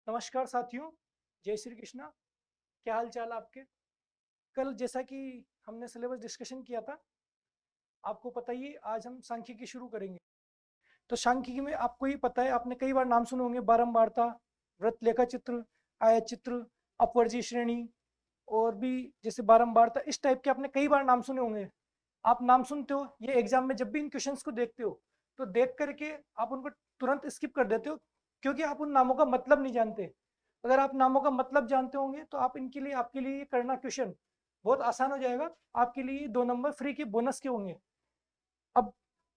नमस्कार साथियों, जय श्री कृष्णा। क्या हाल चाल आपके? कल जैसा कि हमने सिलेबस डिस्कशन किया था, आपको पता ही है, आज हम सांख्यिकी शुरू करेंगे। तो सांख्यिकी में आपको ही पता है, आपने कई बार नाम सुने होंगे, बारंबारता, वृत्त लेखा चित्र, आयत चित्र, अपवर्जीय श्रेणी, और भी जैसे बारंबारता, इस टाइप के आपने कई बार नाम सुने होंगे। आप नाम सुनते हो, ये एग्जाम में जब भी इन क्वेश्चंस को देखते हो तो देख करके आप उनको तुरंत स्किप कर देते हो, क्योंकि आप उन नामों का मतलब नहीं जानते। अगर आप नामों का मतलब जानते होंगे तो आप इनके लिए, आपके लिए ये करना क्वेश्चन बहुत आसान हो जाएगा। आपके लिए 2 नंबर फ्री के बोनस के होंगे। अब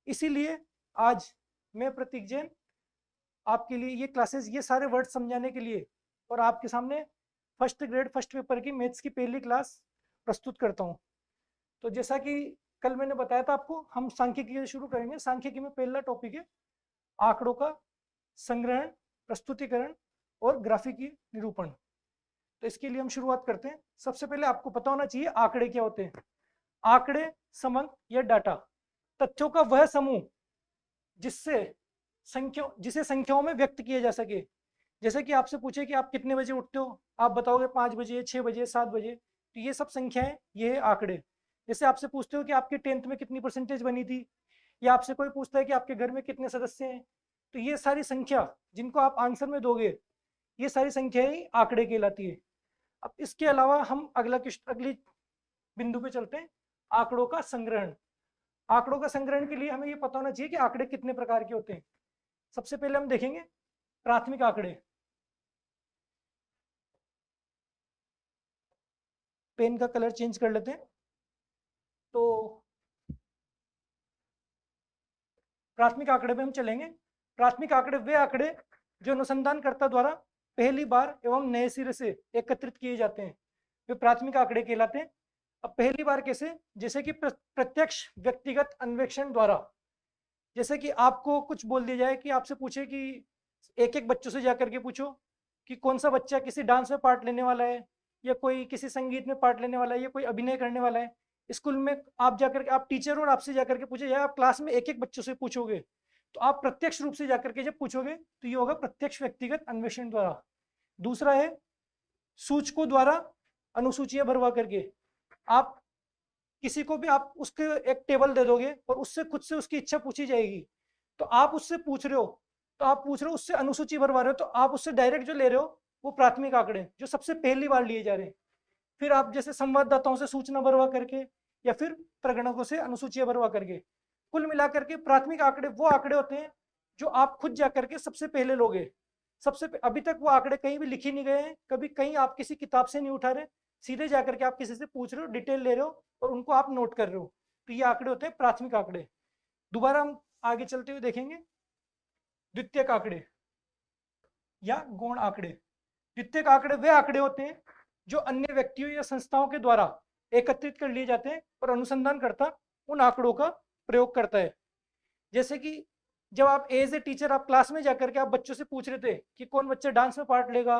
इसीलिए आज मैं प्रतीक जैन आपके लिए ये क्लासेस, ये सारे वर्ड समझाने के लिए और आपके सामने फर्स्ट ग्रेड फर्स्ट पेपर की मैथ्स की पहली क्लास प्रस्तुत करता हूँ। तो जैसा कि कल मैंने बताया था आपको, हम सांख्यिकी से शुरू करेंगे। सांख्यिकी में पहला टॉपिक है आंकड़ों का संग्रहण, प्रस्तुतिकरण और ग्राफिकी निरूपण। तो इसके लिए हम शुरुआत करते हैं। सबसे पहले आपको पता होना चाहिए आंकड़े क्या होते हैं। आंकड़े समंक या डाटा, तथ्यों का वह समूह जिसे संख्याओं में व्यक्त किया जा सके। जैसे कि आपसे पूछे कि आप कितने बजे उठते हो, आप बताओगे 5 बजे, 6 बजे, 7 बजे, तो ये सब संख्याएं, ये है आंकड़े। जैसे आपसे पूछते हो कि आपकी 10th में कितनी परसेंटेज बनी थी, या आपसे कोई पूछता है कि आपके घर में कितने सदस्य हैं, तो ये सारी संख्या जिनको आप आंसर में दोगे, ये सारी संख्याएं आंकड़े कहलाती है। अब इसके अलावा हम अगली बिंदु पे चलते हैं, आंकड़ों का संग्रहण। आंकड़ों का संग्रहण के लिए हमें ये पता होना चाहिए कि आंकड़े कितने प्रकार के होते हैं। सबसे पहले हम देखेंगे प्राथमिक आंकड़े। पेन का कलर चेंज कर लेते हैं। तो प्राथमिक आंकड़े पे हम चलेंगे। प्राथमिक आंकड़े वे आंकड़े जो अनुसंधानकर्ता द्वारा पहली बार एवं नए सिरे से एकत्रित किए जाते हैं, वे प्राथमिक आंकड़े कहलाते हैं। अब पहली बार कैसे? जैसे कि प्रत्यक्ष व्यक्तिगत अन्वेषण द्वारा। जैसे कि आपको कुछ बोल दिया जाए कि आपसे पूछे कि एक एक बच्चों से जाकर के पूछो कि कौन सा बच्चा किसी डांस में पार्ट लेने वाला है, या कोई किसी संगीत में पार्ट लेने वाला है, या कोई अभिनय करने वाला है। स्कूल में आप जाकर के, आप टीचर और आपसे जाकर के पूछे, या आप क्लास में एक एक बच्चों से पूछोगे, तो आप प्रत्यक्ष रूप से जाकर के जब पूछोगे तो ये होगा प्रत्यक्ष व्यक्तिगत अन्वेषण द्वारा। दूसरा है सूचकों द्वारा अनुसूचियां भरवा करके। आप किसी को भी आप उसके एक टेबल दे दोगे और उससे खुद से उसकी इच्छा पूछी जाएगी, तो आप उससे पूछ रहे हो, तो आप पूछ रहे हो उससे अनुसूची भरवा रहे हो, तो आप उससे डायरेक्ट जो ले रहे हो वो प्राथमिक आंकड़े जो सबसे पहली बार लिए जा रहे हैं। फिर आप जैसे संवाददाताओं से सूचना भरवा करके, या फिर प्रगणकों से अनुसूचियां भरवा करके। कुल मिलाकर के प्राथमिक आंकड़े वो आंकड़े होते हैं जो आप खुद जाकर के सबसे पहले लोगे। अभी तक वो आंकड़े कहीं भी लिखे नहीं गए हैं, कभी कहीं आप किसी किताब से नहीं उठा रहे, सीधे जाकर के आप किसी से पूछ रहे हो, डिटेल ले रहे हो और उनको आप नोट कर रहे हो। तो ये आंकड़े होते हैं प्राथमिक आंकड़े। दोबारा हम आगे चलते हुए देखेंगे द्वितीयक आंकड़े या गौण आंकड़े। द्वितीयक आंकड़े वे आंकड़े होते हैं जो अन्य व्यक्तियों या संस्थाओं के द्वारा एकत्रित कर लिए जाते हैं और अनुसंधानकर्ता उन आंकड़ों का प्रयोग करता है। जैसे कि जब आप एज ए टीचर आप क्लास में जाकर के आप बच्चों से पूछ रहे थे कि कौन बच्चा डांस में पार्ट लेगा,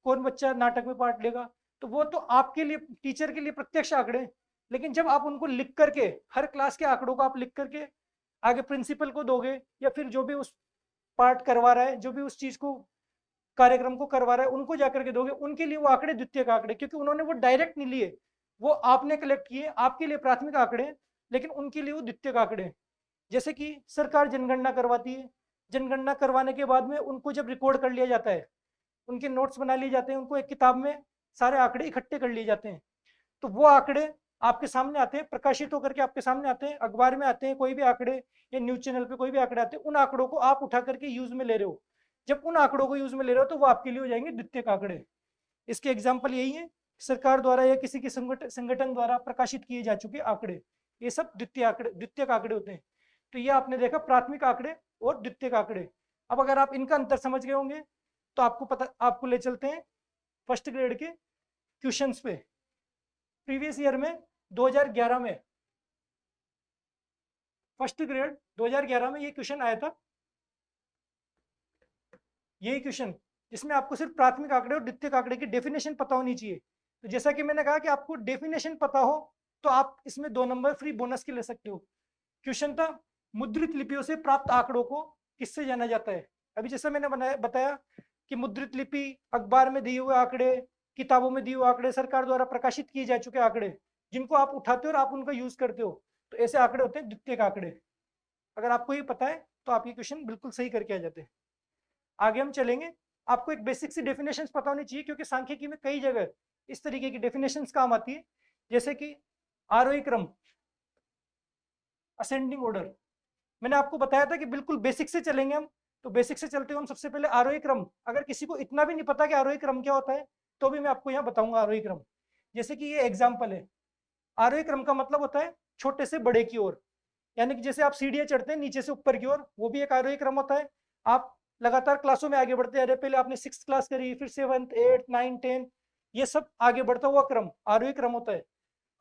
कौन बच्चा नाटक में पार्ट लेगा, तो वो तो आपके लिए, टीचर के लिए प्रत्यक्ष आंकड़े। लेकिन जब आप उनको लिख करके, हर क्लास के आंकड़ों को आप लिख करके आगे प्रिंसिपल को दोगे, या फिर जो भी उस पार्ट करवा रहा है, जो भी उस चीज को, कार्यक्रम को करवा रहा है, उनको जाकर के दोगे, उनके लिए वो आंकड़े द्वितीयक आंकड़े, क्योंकि उन्होंने वो डायरेक्ट नहीं लिए, वो आपने कलेक्ट किए, आपके लिए प्राथमिक आंकड़े, लेकिन उनके लिए वो द्वितीयक आंकड़े। जैसे कि सरकार जनगणना करवाती है, जनगणना करवाने के बाद में उनको जब रिकॉर्ड कर लिया जाता है, उनके नोट्स बना लिए जाते हैं, उनको एक किताब में सारे आंकड़े इकट्ठे कर लिए जाते हैं, तो वो आंकड़े आपके सामने आते हैं, प्रकाशित होकर के आपके सामने आते हैं, अखबार में आते हैं, कोई भी आंकड़े, या न्यूज चैनल पे कोई भी आंकड़े आते हैं, उन आंकड़ों को आप उठा करके यूज में ले रहे हो। जब उन आंकड़ों को यूज में ले रहे हो तो वो आपके लिए हो जाएंगे द्वितीयक आंकड़े। इसके एग्जाम्पल यही है, सरकार द्वारा या किसी के संगठन द्वारा प्रकाशित किए जा चुके आंकड़े, ये सब द्वितीयक आंकड़े होते हैं। तो ये आपने देखा प्राथमिक आंकड़े और द्वितीयक आंकड़े। अब अगर आप इनका अंतर समझ गए होंगे तो आपको ले चलते हैं फर्स्ट ग्रेड के क्वेश्चंस पे। प्रीवियस ईयर में 2011 में, फर्स्ट ग्रेड 2011 में ये क्वेश्चन आया था, यही क्वेश्चन जिसमें आपको सिर्फ प्राथमिक आंकड़े और द्वितीयक आंकड़े की डेफिनेशन पता होनी चाहिए। तो जैसा कि मैंने कहा कि आपको डेफिनेशन पता हो तो आप इसमें 2 नंबर फ्री बोनस के ले सकते हो। क्वेश्चन था मुद्रित लिपियों से प्राप्त आंकड़ों को किससे जाना जाता है। अभी जैसा मैंने बताया कि मुद्रित लिपि, अखबार में दिए हुए आंकड़े, किताबों में दिए हुए आंकड़े, सरकार द्वारा प्रकाशित किए जा चुके आंकड़े जिनको आप उठाते हो और आप उनका यूज करते हो, तो ऐसे आंकड़े होते हैं द्वितीयक आंकड़े। अगर आपको ये पता है तो आप ये क्वेश्चन बिल्कुल सही करके आ जाते हैं। आगे हम चलेंगे। आपको एक बेसिक सी डेफिनेशंस पता होनी चाहिए, क्योंकि सांख्यिकी में कई जगह इस तरीके की डेफिनेशंस काम आती है, जैसे कि आरोही क्रम, असेंडिंग ऑर्डर। मैंने आपको बताया था कि बिल्कुल बेसिक से चलेंगे हम, तो बेसिक से चलते हुए हम सबसे पहले आरोही क्रम, अगर किसी को इतना भी नहीं पता कि आरोही क्रम क्या होता है तो भी मैं आपको यहाँ बताऊंगा आरोही क्रम। जैसे कि ये एग्जाम्पल है, आरोही क्रम का मतलब होता है छोटे से बड़े की ओर, यानी कि जैसे आप सीढ़ियाँ चढ़ते हैं नीचे से ऊपर की ओर, वो भी एक आरोही क्रम होता है। आप लगातार क्लासों में आगे बढ़ते हैं, पहले आपने 6th क्लास करी, फिर 7th 8th 9th 10th, ये सब आगे बढ़ता हुआ क्रम आरोही क्रम होता है।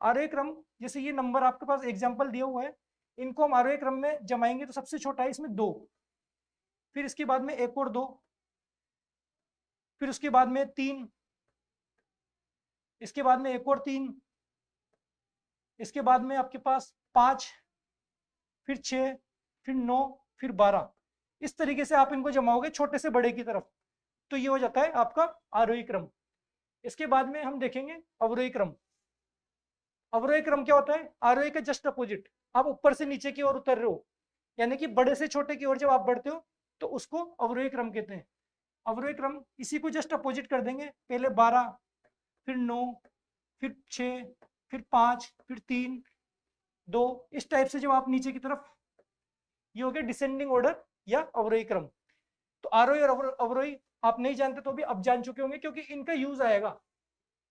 आरोही क्रम, जैसे ये नंबर आपके पास एग्जाम्पल दिया हुआ है, इनको हम आरोही क्रम में जमाएंगे तो सबसे छोटा है इसमें 2, फिर इसके बाद में एक और 2, फिर उसके बाद में 3, इसके बाद में एक और 3, इसके बाद में आपके पास 5, फिर 6, फिर 9, फिर 12। इस तरीके से आप इनको जमाओगे छोटे से बड़े की तरफ, तो ये हो जाता है आपका आरोही क्रम। इसके बाद में हम देखेंगे अवरोही क्रम। अवरोही क्रम क्या होता है? आरोही के जस्ट अपोजिट, आप ऊपर से नीचे की ओर उतर रहे हो, यानी कि बड़े से छोटे की ओर जब आप बढ़ते हो तो उसको अवरोही क्रम कहते हैं। अवरोही क्रम इसी को जस्ट अपोजिट कर देंगे, पहले 12, फिर 9, फिर 6, फिर 5, फिर 3, 2, इस टाइप से जब आप नीचे की तरफ, ये हो गया डिसेंडिंग ऑर्डर या अवरोही क्रम। तो आरोही और अवरोही आप नहीं जानते तो भी अब जान चुके होंगे, क्योंकि इनका यूज आएगा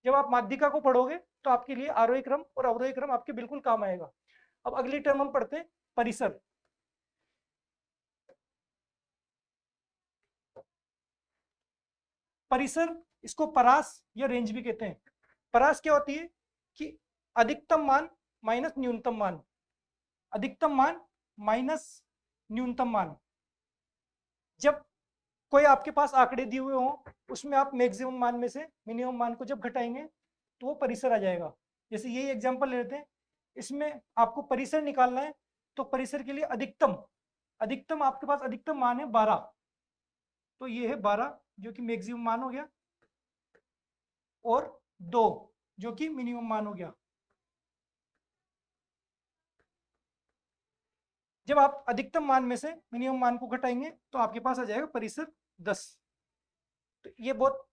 जब आप माध्यिका को पढ़ोगे, तो आपके लिए आरोही क्रम और अवरोही क्रम आपके बिल्कुल काम आएगा। अब अगली टर्म हम पढ़ते हैं परिसर। परिसर, इसको परास या रेंज भी कहते हैं। परास क्या होती है कि अधिकतम मान माइनस न्यूनतम मान, अधिकतम मान माइनस न्यूनतम मान। जब कोई आपके पास आंकड़े दिए हुए हों, उसमें आप मैक्सिमम मान में से मिनिमम मान को जब घटाएंगे तो वो परिसर आ जाएगा। जैसे यही एग्जांपल ले लेते हैं, इसमें आपको परिसर निकालना है, तो परिसर के लिए अधिकतम, अधिकतम आपके पास अधिकतम मान है 12, तो ये है 12 जो कि मैक्सिमम मान हो गया, और 2 जो कि मिनिमम मान हो गया। जब आप अधिकतम मान में से मिनिमम मान को घटाएंगे तो आपके पास आ जाएगा परिसर 10। तो ये बहुत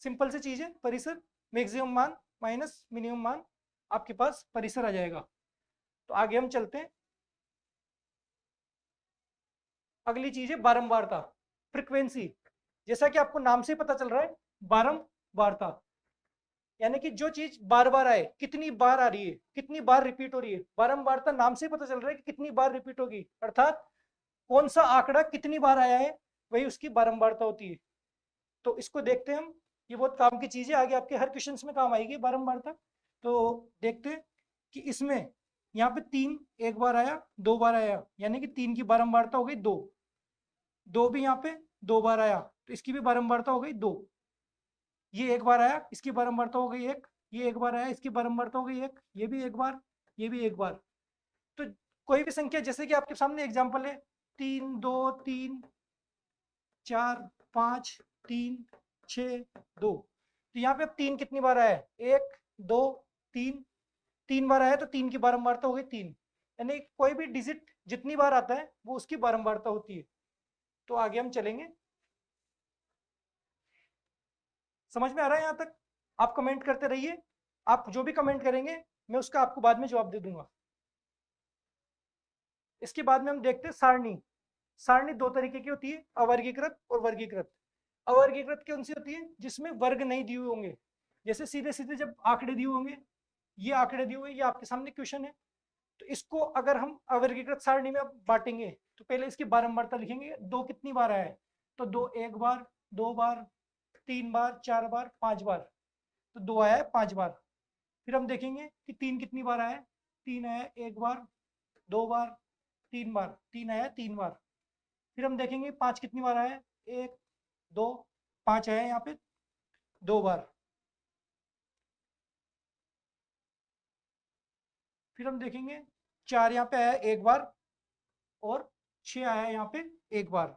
सिंपल सी चीज है, परिसर मैक्सिमम मान माइनस मिनिमम मान, आपके पास परिसर आ जाएगा। तो आगे हम चलते हैं। अगली चीज है बारंबारता, फ्रीक्वेंसी। जैसा कि आपको नाम से पता चल रहा है, बारंबारता यानी कि जो चीज बार बार आए, कितनी बार आ रही है, कितनी बार रिपीट हो रही है। बारंबारता नाम से पता चल रहा है कि कितनी बार रिपीट होगी, अर्थात कौन सा आंकड़ा कितनी बार आया है वही उसकी बारंबारता होती है। तो इसको देखते हैं हम, ये बहुत काम की चीज है, आगे आपके हर क्वेश्चन में काम आएगी बारंबारता। तो देखते हैं कि इसमें यहाँ पे 3 एक बार आया, 2 बार आया, यानी कि 3 की बारंबारता हो गई 2, 2 भी यहाँ पे 2 बार आया तो इसकी भी बारंबारता हो गई 2, ये एक बार आया इसकी बारंबारता हो गई 1, ये एक बार आया इसकी बारंबारता हो गई 1, ये भी एक बार, ये भी एक बार। तो कोई भी संख्या, जैसे कि आपके सामने एग्जाम्पल है 3 2 3 4 5 3 6 2, तो यहाँ पे अब 3 कितनी बार आया है, 1 2 3, 3 बार आया तो 3 की बारंबारता हो गई 3, यानी कोई भी डिजिट जितनी बार आता है वो उसकी बारंबारता होती है। तो आगे हम चलेंगे। समझ में आ रहा है यहाँ तक? आप कमेंट करते रहिए, आप जो भी कमेंट करेंगे मैं उसका आपको बाद में जवाब दे दूंगा। इसके बाद में हम देखते हैं सारणी। सारणी 2 तरीके की होती है, अवर्गीकृत और वर्गीकृत। अवर्गीकृत कौन सी होती है? जिसमें वर्ग नहीं दिए होंगे, जैसे सीधे सीधे जब आंकड़े दिए होंगे, ये आंकड़े दिए हुए, ये आपके सामने क्वेश्चन है, तो इसको अगर हम अवर्गीकृत सारणी में बांटेंगे तो पहले इसकी बारंबारता लिखेंगे, 2 कितनी बार आया है, तो 2 एक बार, 2 बार, 3 बार, 4 बार, 5 बार, तो 2 आया है 5 बार। फिर हम देखेंगे कि 3 कितनी बार आया है, 3 आया एक बार, 2 बार, 3 बार, 3 आया 3 बार। फिर हम देखेंगे 5 कितनी बार आया है, 1 2 5 आया यहाँ पे 2 बार। फिर हम देखेंगे 4 यहाँ पे आया एक बार, और 6 आया यहाँ पे एक बार।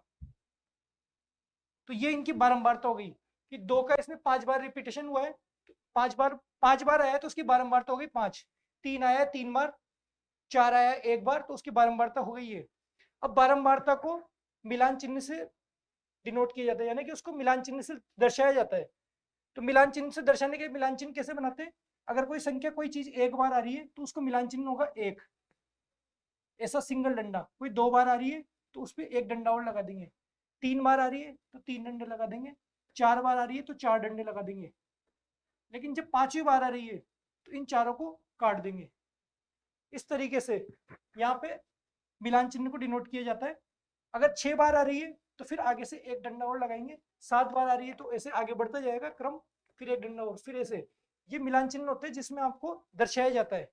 तो ये इनकी बारंबारता हो गई कि 2 का इसमें 5 बार रिपीटेशन हुआ है, 5 बार आया तो उसकी बारंबारता हो गई 5, 3 आया 3 बार, 4 आया 1 बार, तो उसकी बारंबारता हो गई है। अब बारंबारता को मिलान चिन्ह से डिनोट किया जाता है, यानी कि उसको मिलान चिन्ह से दर्शाया जाता है। तो मिलान चिन्ह से दर्शाने के मिलान चिन्ह कैसे बनाते हैं? अगर कोई संख्या कोई चीज 1 बार आ रही है तो उसको मिलान चिन्ह होगा 1, ऐसा सिंगल डंडा। कोई 2 बार आ रही है तो उस पर 1 डंडा और लगा देंगे, 3 बार आ रही है तो 3 डंडे लगा देंगे, 4 बार आ रही है तो 4 डंडे लगा देंगे। लेकिन जब 5वीं बार आ रही है तो इन चारों को काट देंगे। इस तरीके से यहाँ पे मिलान चिन्ह को डिनोट किया जाता है। अगर 6 बार आ रही है तो फिर आगे से 1 डंडा और लगाएंगे, 7 बार आ रही है तो ऐसे आगे बढ़ता जाएगा क्रम, फिर 1 डंडा और, फिर ऐसे। ये मिलान चिन्ह होते हैं जिसमें आपको दर्शाया जाता है।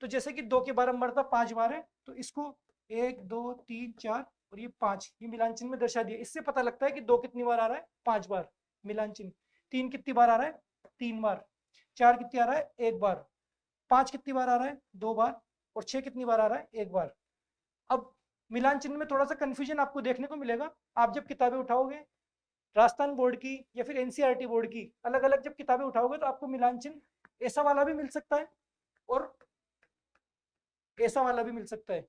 तो जैसे कि 2 की बारंबारता 5 बार है तो इसको 1 2 3 4 और ये 5, ये मिलान चिन्ह में दर्शा दिया। इससे पता लगता है कि 2 कितनी बार आ रहा है, 5 बार मिलान चिन्ह। 3 कितनी बार आ रहा है, 3 बार। 4 कितनी आ रहा है, 1 बार। 5 कितनी बार आ रहा है, 2 बार। और 6 कितनी बार आ रहा है, 1 बार। अब मिलान चिन्ह में थोड़ा सा कंफ्यूजन आपको देखने को मिलेगा। आप जब किताबें उठाओगे राजस्थान बोर्ड की या फिर एनसीईआरटी बोर्ड की, अलग अलग जब किताबें उठाओगे तो आपको मिलान चिन्ह ऐसा वाला भी मिल सकता है और ऐसा वाला भी मिल सकता है।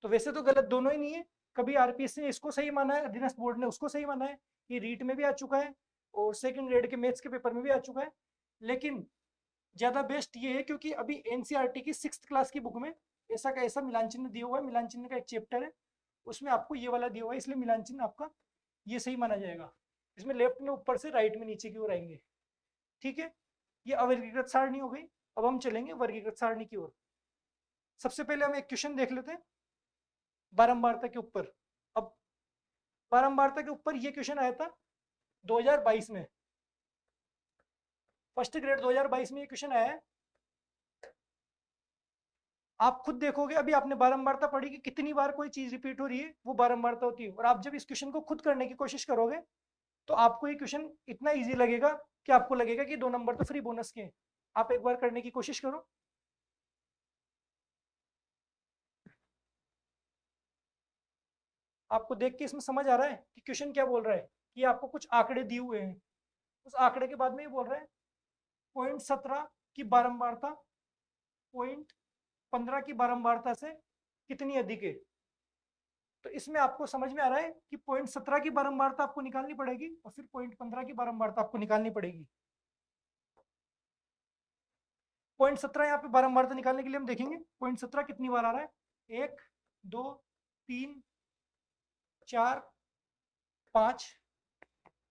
तो वैसे तो गलत दोनों ही नहीं है। कभी आरपीएस ने इसको सही माना है, अधीनस्थ बोर्ड ने उसको सही माना है। ये रीट में भी आ चुका है और सेकंड ग्रेड के मैथ्स के पेपर में भी आ चुका है। लेकिन ज्यादा बेस्ट ये है क्योंकि अभी एनसीईआरटी की 6th क्लास की बुक में ऐसा का ऐसा मिलान चिन्ह दिया हुआ है। मिलान चिन्ह का एक चैप्टर है, उसमें आपको ये वाला दिया हुआ है, इसलिए मिलान चिन्ह आपका ये सही माना जाएगा। इसमें लेफ्ट में ऊपर से राइट में नीचे की ओर आएंगे। ठीक है, ये अवर्गीकृत सारणी हो गई। अब हम चलेंगे वर्गीकृत सारणी की ओर। सबसे पहले हम एक क्वेश्चन देख लेते हैं बारंबारता के ऊपर। अब बारंबारता के ऊपर ये क्वेश्चन आया था 2022 में, फर्स्ट ग्रेड 2022 में ये क्वेश्चन आया है। आप खुद देखोगे, अभी आपने बारंबारता पढ़ी कि कितनी बार कोई चीज रिपीट हो रही है वो बारंबारता होती है। और आप जब इस क्वेश्चन को खुद करने की कोशिश करोगे तो आपको ये क्वेश्चन इतना इजी लगेगा कि आपको लगेगा कि 2 नंबर तो फ्री बोनस के हैं। आप एक बार करने की कोशिश करो। आपको देख के इसमें समझ आ रहा है कि क्वेश्चन क्या बोल रहा है, कि आपको कुछ आंकड़े दिए हुए हैं, उस आंकड़े के बाद में ये बोल रहा है 0.17 की बारंबारता 0.15 की बारंबारता से कितनी अधिक है। तो इसमें आपको समझ में आ रहा है कि 0.17 की बारंबारता आपको निकालनी पड़ेगी और फिर 0.15 की बारंबारता आपको निकालनी पड़ेगी। 0.17 यहाँ पे बारंबारता निकालने के लिए हम देखेंगे 0.17 कितनी बार आ रहा है, 1 2 3 4 5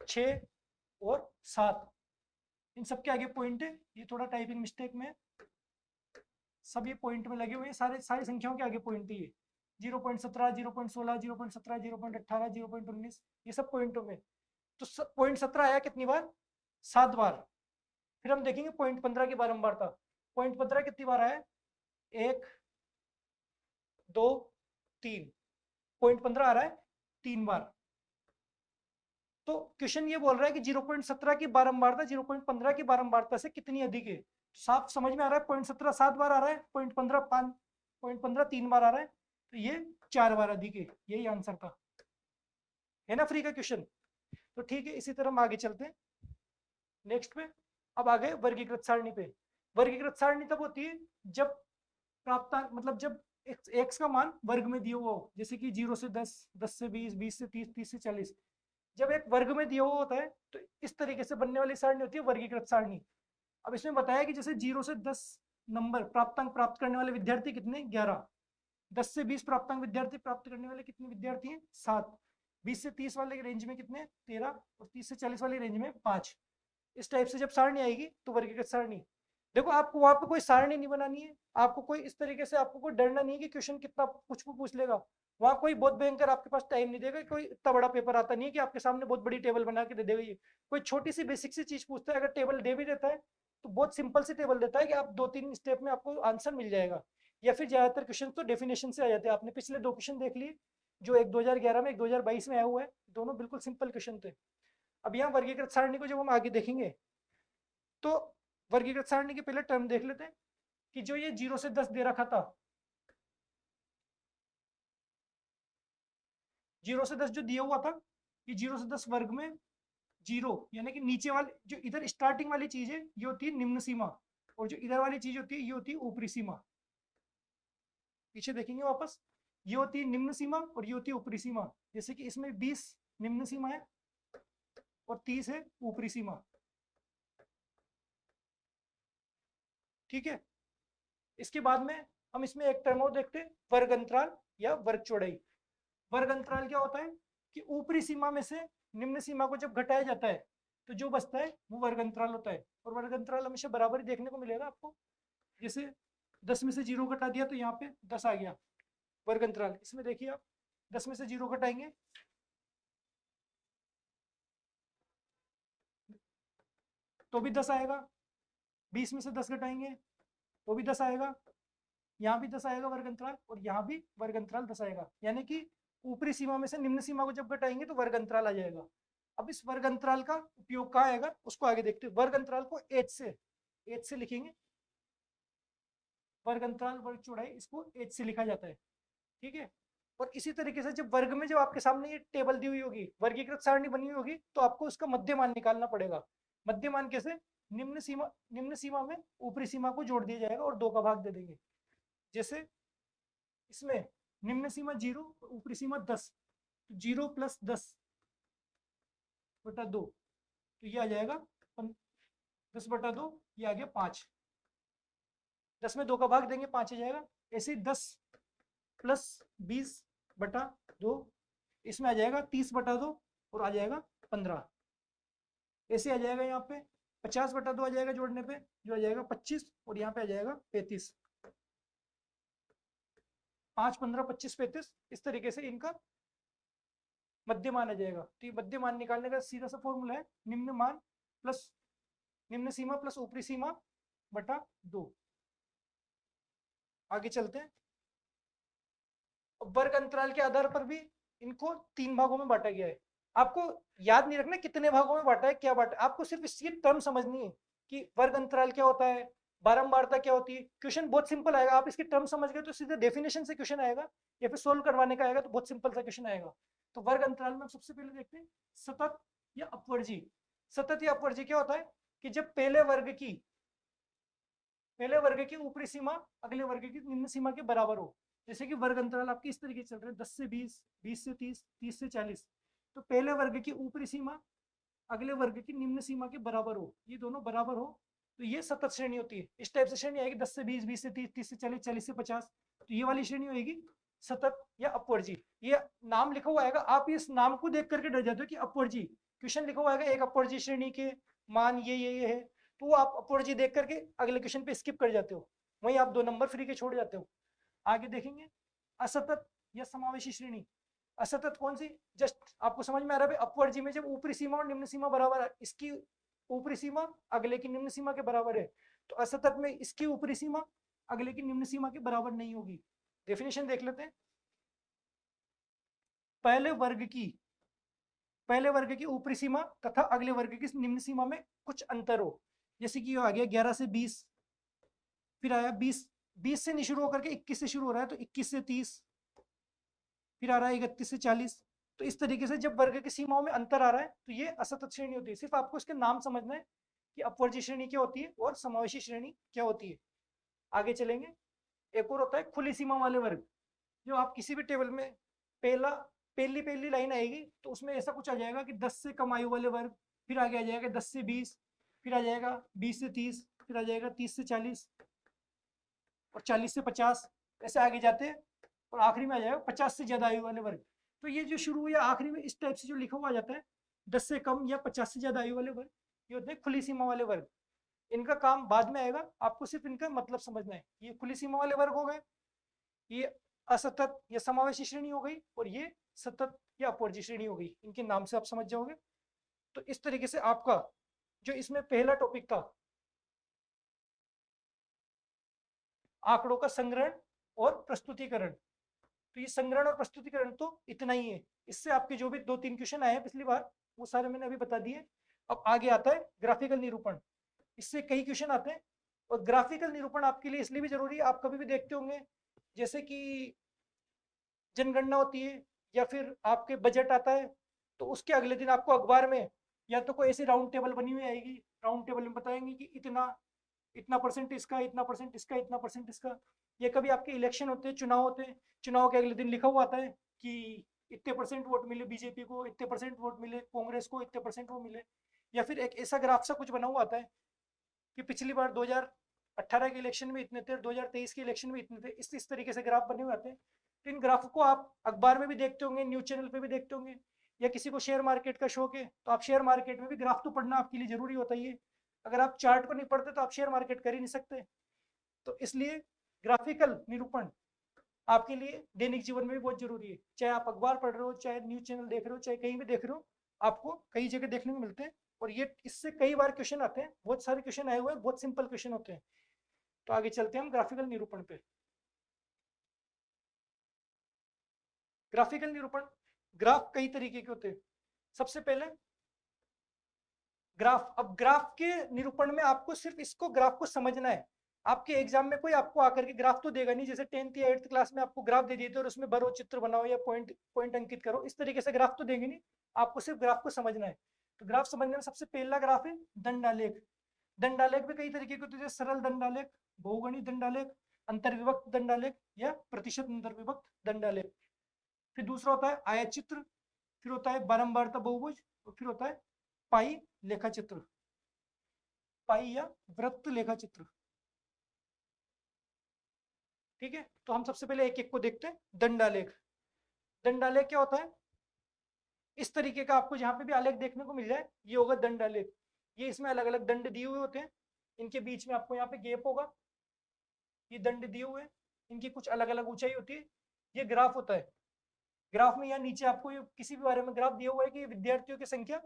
6 और 7, इन सबके आगे पॉइंट है। ये थोड़ा टाइपिंग मिस्टेक में, सब ये पॉइंट में लगे हुए हैं, सारे सारी संख्याओं के आगे पॉइंट है। ये 0.17 0.16 0.17 0.18 0.19, ये सब पॉइंटों में। तो 0.17 आया कितनी बार, 7 बार। फिर हम देखेंगे 0.15 की बारंबारता। 0.15 कितनी बार आया, 1 2 3, 0.15 आ रहा है 3 बार। तो क्वेश्चन ये बोल रहा है कि 0.17 की बारंबारता 0.15 की बारंबारता से कितनी अधिक है। साफ समझ में आ रहा है, 0.17 7 बार आ रहा है, 0.15 5, 0.15 3 बार आ रहा है, तो ये 4 बार अधिक है। यही आंसर था, है ना फ्री का क्वेश्चन। तो ठीक है, इसी तरह हम आगे चलते हैं नेक्स्ट पे। अब आ गए वर्गीकृत सारणी पे। वर्गीकृत सारणी तब होती है जब प्राप्तांक, मतलब जब एक्स का मान वर्ग में दिया हुआ हो, जैसे कि 0 से 10, 10 से 20, 20 से 30, 30 से 40, जब एक वर्ग में दिया हुआ होता है तो इस तरीके से बनने वाली सारणी होती है वर्गीकृत सारणी। अब इसमें बताया कि जैसे 0 से 10 नंबर प्राप्तांक प्राप्त करने वाले विद्यार्थी कितने, 11। 10 से 20 प्राप्तांक विद्यार्थी प्राप्त करने वाले कितने विद्यार्थी हैं, 7। 20 से 30 वाले रेंज में कितने, 13। और 30 से 40 वाली रेंज में 5। इस टाइप से जब सारणी आएगी तो वर्गीकृत सारणी। देखो आपको वहां पे कोई सारणी नहीं बनानी है, आपको कोई इस तरीके से, आपको कोई डरना नहीं है कि क्वेश्चन कितना कुछ भी पूछ लेगा। वहां कोई बहुत भयंकर आपके पास टाइम नहीं देगा, कोई इतना बड़ा पेपर आता नहीं है कि आपके सामने बहुत बड़ी टेबल बना के दे देगा। ये कोई छोटी सी बेसिक सी चीज पूछता है, अगर टेबल दे भी देता है तो बहुत सिंपल सी टेबल देता है कि आप 2-3 स्टेप में आपको आंसर मिल जाएगा। या फिर ज्यादातर क्वेश्चन तो डेफिनेशन से आ जाते हैं। आपने पिछले 2 क्वेश्चन देख लिए, जो एक 2011 में एक 2022 में आया हुआ है, दोनों बिल्कुल सिंपल क्वेश्चन थे। अब यहाँ वर्गीकृत सारणी को जब हम आगे देखेंगे तो वर्गीकृत सारणी के पहले टर्म देख लेते हैं कि जो ये 0 से 10 दे रखा था, 0 से 10 जो दिया हुआ था, कि 0 से 10 वर्ग में 0 यानी कि नीचे वाले जो इधर स्टार्टिंग वाली चीज है ये होती है निम्न सीमा, और जो इधर वाली चीज होती है ये होती है ऊपरी सीमा। पीछे देखेंगे वापस, ये होती है निम्न सीमा और ये होती है ऊपरी सीमा। जैसे कि इसमें 20 निम्न सीमा है और 30 है ऊपरी सीमा। ठीक है, इसके बाद में हम इसमें एक टर्म और देखते हैं, वर्ग अंतराल या वर्ग चौड़ाई। वर्ग अंतराल क्या होता है कि ऊपरी सीमा में से निम्न सीमा को जब घटाया जाता है तो जो बचता है वो वर्ग अंतराल होता है। और वर्ग अंतराल हमेशा बराबर ही देखने को मिलेगा आपको। जैसे 10 में से 0 घटा दिया तो यहाँ पे 10 आ गया वर्ग अंतराल। इसमें देखिए आप 10 में से 0 घटाएंगे तो भी 10 आएगा, 20 में से 10 घटाएंगे तो भी 10 आएगा, यहाँ भी 10 आएगा वर्ग अंतराल, और यहाँ भी वर्ग अंतराल 10 आएगा। यानी कि ऊपरी सीमा में से निम्न सीमा को जब घटाएंगे तो वर्ग अंतराल आ जाएगा। अब इस वर्ग अंतराल का उपयोग कहाँ आएगा उसको आगे देखते हैं। वर्ग अंतराल को एच से लिखेंगे। वर्ग अंतराल वर्ग चौड़ाई इसको एच से लिखा जाता है। ठीक है, और इसी तरीके से जब वर्ग में जब आपके सामने ये टेबल दी हुई होगी, वर्गीकृत सारणी बनी हुई होगी, तो आपको उसका मध्यमान निकालना पड़ेगा। मध्यमान कैसे? निम्न सीमा में ऊपरी सीमा को जोड़ दिया जाएगा और 2 का भाग दे देंगे। जैसे इसमें निम्न सीमा 0 ऊपरी सीमा 10, तो 0 प्लस 10 बटा 2, तो ये आ जाएगा 10 बटा 2, ये आ गया 5। 10 में 2 का भाग देंगे 5 आ जाएगा। ऐसे 10 प्लस 20 बटा 2, इसमें आ जाएगा 30 बटा 2 और आ जाएगा 15। ऐसे आ जाएगा यहाँ पे 50 बटा 2 आ जाएगा जोड़ने पे, जो आ जाएगा 25, और यहाँ पे आ जाएगा 35। 5 15 25 35, इस तरीके से इनका मध्यमान आ जाएगा। तो ये मध्यमान निकालने का सीधा सा फॉर्मूला है निम्न मान प्लस निम्न सीमा प्लस ऊपरी सीमा बटा 2। आगे चलते हैं। वर्ग अंतराल के आधार पर भी इनको 3 भागों में बांटा गया है। आपको याद नहीं रखना कितने भागों में बांटा है, क्या बांटा है, आपको सिर्फ इसकी टर्म समझनी है कि वर्ग अंतराल क्या होता है, बारंबारता क्या होती है। क्वेश्चन बहुत सिंपल आएगा, आप इसकी टर्म समझ गए तो सीधे डेफिनेशन से क्वेश्चन आएगा, या फिर सोल्व करवाने का आएगा तो बहुत सिंपल सा क्वेश्चन आएगा। तो वर्ग अंतराल में सबसे पहले देखते हैं सतत या अपवर्जी। सतत या अपवर्जी क्या होता है कि जब पहले वर्ग की ऊपरी सीमा अगले वर्ग की निम्न सीमा के बराबर हो। जैसे कि वर्ग अंतराल आपकी इस तरीके से चल रहे हैं 10 से 20, 20 से 30, 30 से 40, तो पहले वर्ग की ऊपरी सीमा अगले वर्ग की निम्न सीमा के बराबर हो, ये दोनों बराबर हो, तो ये सतत श्रेणी होती है। इस टाइप से श्रेणी आएगी 10 से 20, 20 से 30, 30 से 40, 40 से 50, तो ये वाली श्रेणी होगी सतत या अपवर्जी। ये नाम लिखा हुआ आएगा, आप इस नाम को देख करके डर जाते हो कि अपवर्जी, क्वेश्चन लिखा हुआ आएगा एक अपवर्जी श्रेणी के मान ये है, तो आप अपवर्जी देख करके अगले क्वेश्चन पे स्किप कर जाते हो, वहीं आप 2 नंबर फ्री के छोड़ जाते हो। आगे देखेंगे असतत या समावेशी श्रेणी। असतत कौन सी, जस्ट आपको समझ में आ रहा है, अपवर्जी में जब ऊपरी सीमा और निम्न सीमा बराबर है, इसकी ऊपरी सीमा अगले की निम्न सीमा के बराबर है, तो असतत में इसकी ऊपरी सीमा अगले की निम्न सीमा के बराबर नहीं होगी। डेफिनेशन देख लेते हैं। पहले वर्ग की ऊपरी सीमा तथा अगले वर्ग की निम्न सीमा में कुछ अंतर हो। जैसे कि ये आ गया 11 से 20, फिर आया 20 से नहीं शुरू होकर के 21 से शुरू हो रहा है, तो 21 से 30, फिर आ रहा है 31 से 40। तो इस तरीके से जब वर्ग की सीमाओं में अंतर आ रहा है तो ये असतत श्रेणी होती है। सिर्फ आपको इसके नाम समझना है कि अपवर्जी श्रेणी क्या होती है और समावेशी श्रेणी क्या होती है। आगे चलेंगे। एक और होता है खुली सीमा वाले वर्ग। जो आप किसी भी टेबल में पहली लाइन आएगी तो उसमें ऐसा कुछ आ जाएगा कि 10 से कम आयु वाले वर्ग, फिर आगे आ जाएगा 10 से 20, फिर आ जाएगा 20 से 30, फिर आ जाएगा 30 से 40 और 40 से 50, ऐसे आगे जाते हैं और आखिरी में आ जाएगा 50 से ज्यादा आयु वाले वर्ग। तो ये जो शुरू या आखिरी में इस टाइप से जो लिखा हुआ जाता है 10 से कम या 50 से ज्यादा आयु वाले वर्ग, ये होते हैं खुली सीमा वाले वर्ग। इनका काम बाद में आएगा, आपको सिर्फ इनका मतलब समझना है। ये खुली सीमा वाले वर्ग हो गए, ये असतत या समावेशी श्रेणी हो गई, और ये सतत या अपवर्जी श्रेणी हो गई। इनके नाम से आप समझ जाओगे। तो इस तरीके से आपका जो इसमें पहला टॉपिक था आंकड़ों का संग्रहण और प्रस्तुतिकरण, तो ये संग्रहण और प्रस्तुतिकरण तो इतना ही है। इससे आपके जो भी 2-3 क्वेश्चन आए हैं पिछली बार वो सारे मैंने अभी बता दिए। अब आगे आता है ग्राफिकल निरूपण। इससे कई क्वेश्चन आते हैं, और ग्राफिकल निरूपण आपके लिए इसलिए भी जरूरी है, आप कभी भी देखते होंगे जैसे कि जनगणना होती है या फिर आपके बजट आता है, तो उसके अगले दिन आपको अखबार में या तो कोई ऐसी राउंड टेबल बनी हुई आएगी, राउंड टेबल में बताएंगे कि इतना इतना परसेंट इसका, इतना परसेंट इसका, इतना परसेंट इसका। ये कभी आपके इलेक्शन होते हैं, चुनाव होते हैं, चुनाव के अगले दिन लिखा हुआ आता है कि इतने परसेंट वोट मिले बीजेपी को, इतने परसेंट वोट मिले कांग्रेस को, इतने परसेंट वो मिले। या फिर एक ऐसा ग्राफ सा कुछ बना हुआ आता है कि पिछली बार 2018 के इलेक्शन में इतने थे, 2023 के इलेक्शन में इतने थे, इस तरीके से ग्राफ बने हुए आते हैं। तो इन ग्राफ को आप अखबार में भी देखते होंगे, न्यूज चैनल पे भी देखते होंगे, या किसी को शेयर मार्केट का शौक है तो आप शेयर मार्केट में भी ग्राफ तो पढ़ना आपके लिए जरूरी होता ही है। अगर आप चार्ट को नहीं पढ़ते तो आप शेयर मार्केट कर ही नहीं सकते। तो इसलिए ग्राफिकल निरूपण आपके लिए दैनिक जीवन में भी बहुत जरूरी है। चाहे आप अखबार पढ़ रहे हो, चाहे न्यूज चैनल देख रहे हो, चाहे कहीं भी देख रहे हो, आपको कई जगह देखने को मिलते हैं। और ये इससे कई बार क्वेश्चन आते हैं, बहुत सारे क्वेश्चन आए हुए हैं, बहुत सिंपल क्वेश्चन होते हैं। तो आगे चलते हैं हम ग्राफिकल निरूपण पे। ग्राफिकल निरूपण, ग्राफ कई तरीके के होते हैं। सबसे पहले ग्राफ, अब ग्राफ के निरूपण में आपको सिर्फ इसको ग्राफ को समझना है। आपके एग्जाम में कोई आपको आकर के ग्राफ तो देगा नहीं, जैसे 10th या 8th क्लास में आपको ग्राफ दे दिए थे और उसमें भरो, चित्र बनाओ या पॉइंट पॉइंट अंकित करो, इस तरीके से ग्राफ तो देंगे नहीं। आपको सिर्फ ग्राफ को समझना है। तो ग्राफ समझने में सबसे पहला ग्राफ है दंडालेख। दंडालेख में कई तरीके के होते हैं, सरल दंडालेख, बहुगणित दंडालेख, अंतर्विभक्त दंडालेख या प्रतिशत अंतर्विभक्त दंडालेख। फिर दूसरा होता है आयत चित्र, फिर होता है बारंबारता बहुभुज, और फिर होता है पाई लेखा चित्र, पाई या वृत्त लेखा चित्र। ठीक है, तो हम सबसे पहले एक एक को देखते हैं। दंडालेख, दंडालेख क्या होता है? इस तरीके का आपको जहां पे भी आलेख देखने को मिल जाए ये होगा दंडालेख। ये इसमें अलग अलग दंड दिए हुए होते हैं, इनके बीच में आपको यहाँ पे गैप होगा, ये दंड दिए हुए हैं, इनकी कुछ अलग अलग ऊंचाई होती है। ये ग्राफ होता है। ग्राफ में यहाँ नीचे आपको ये किसी भी बारे में ग्राफ दिया हुआ है कि विद्यार्थियों की संख्या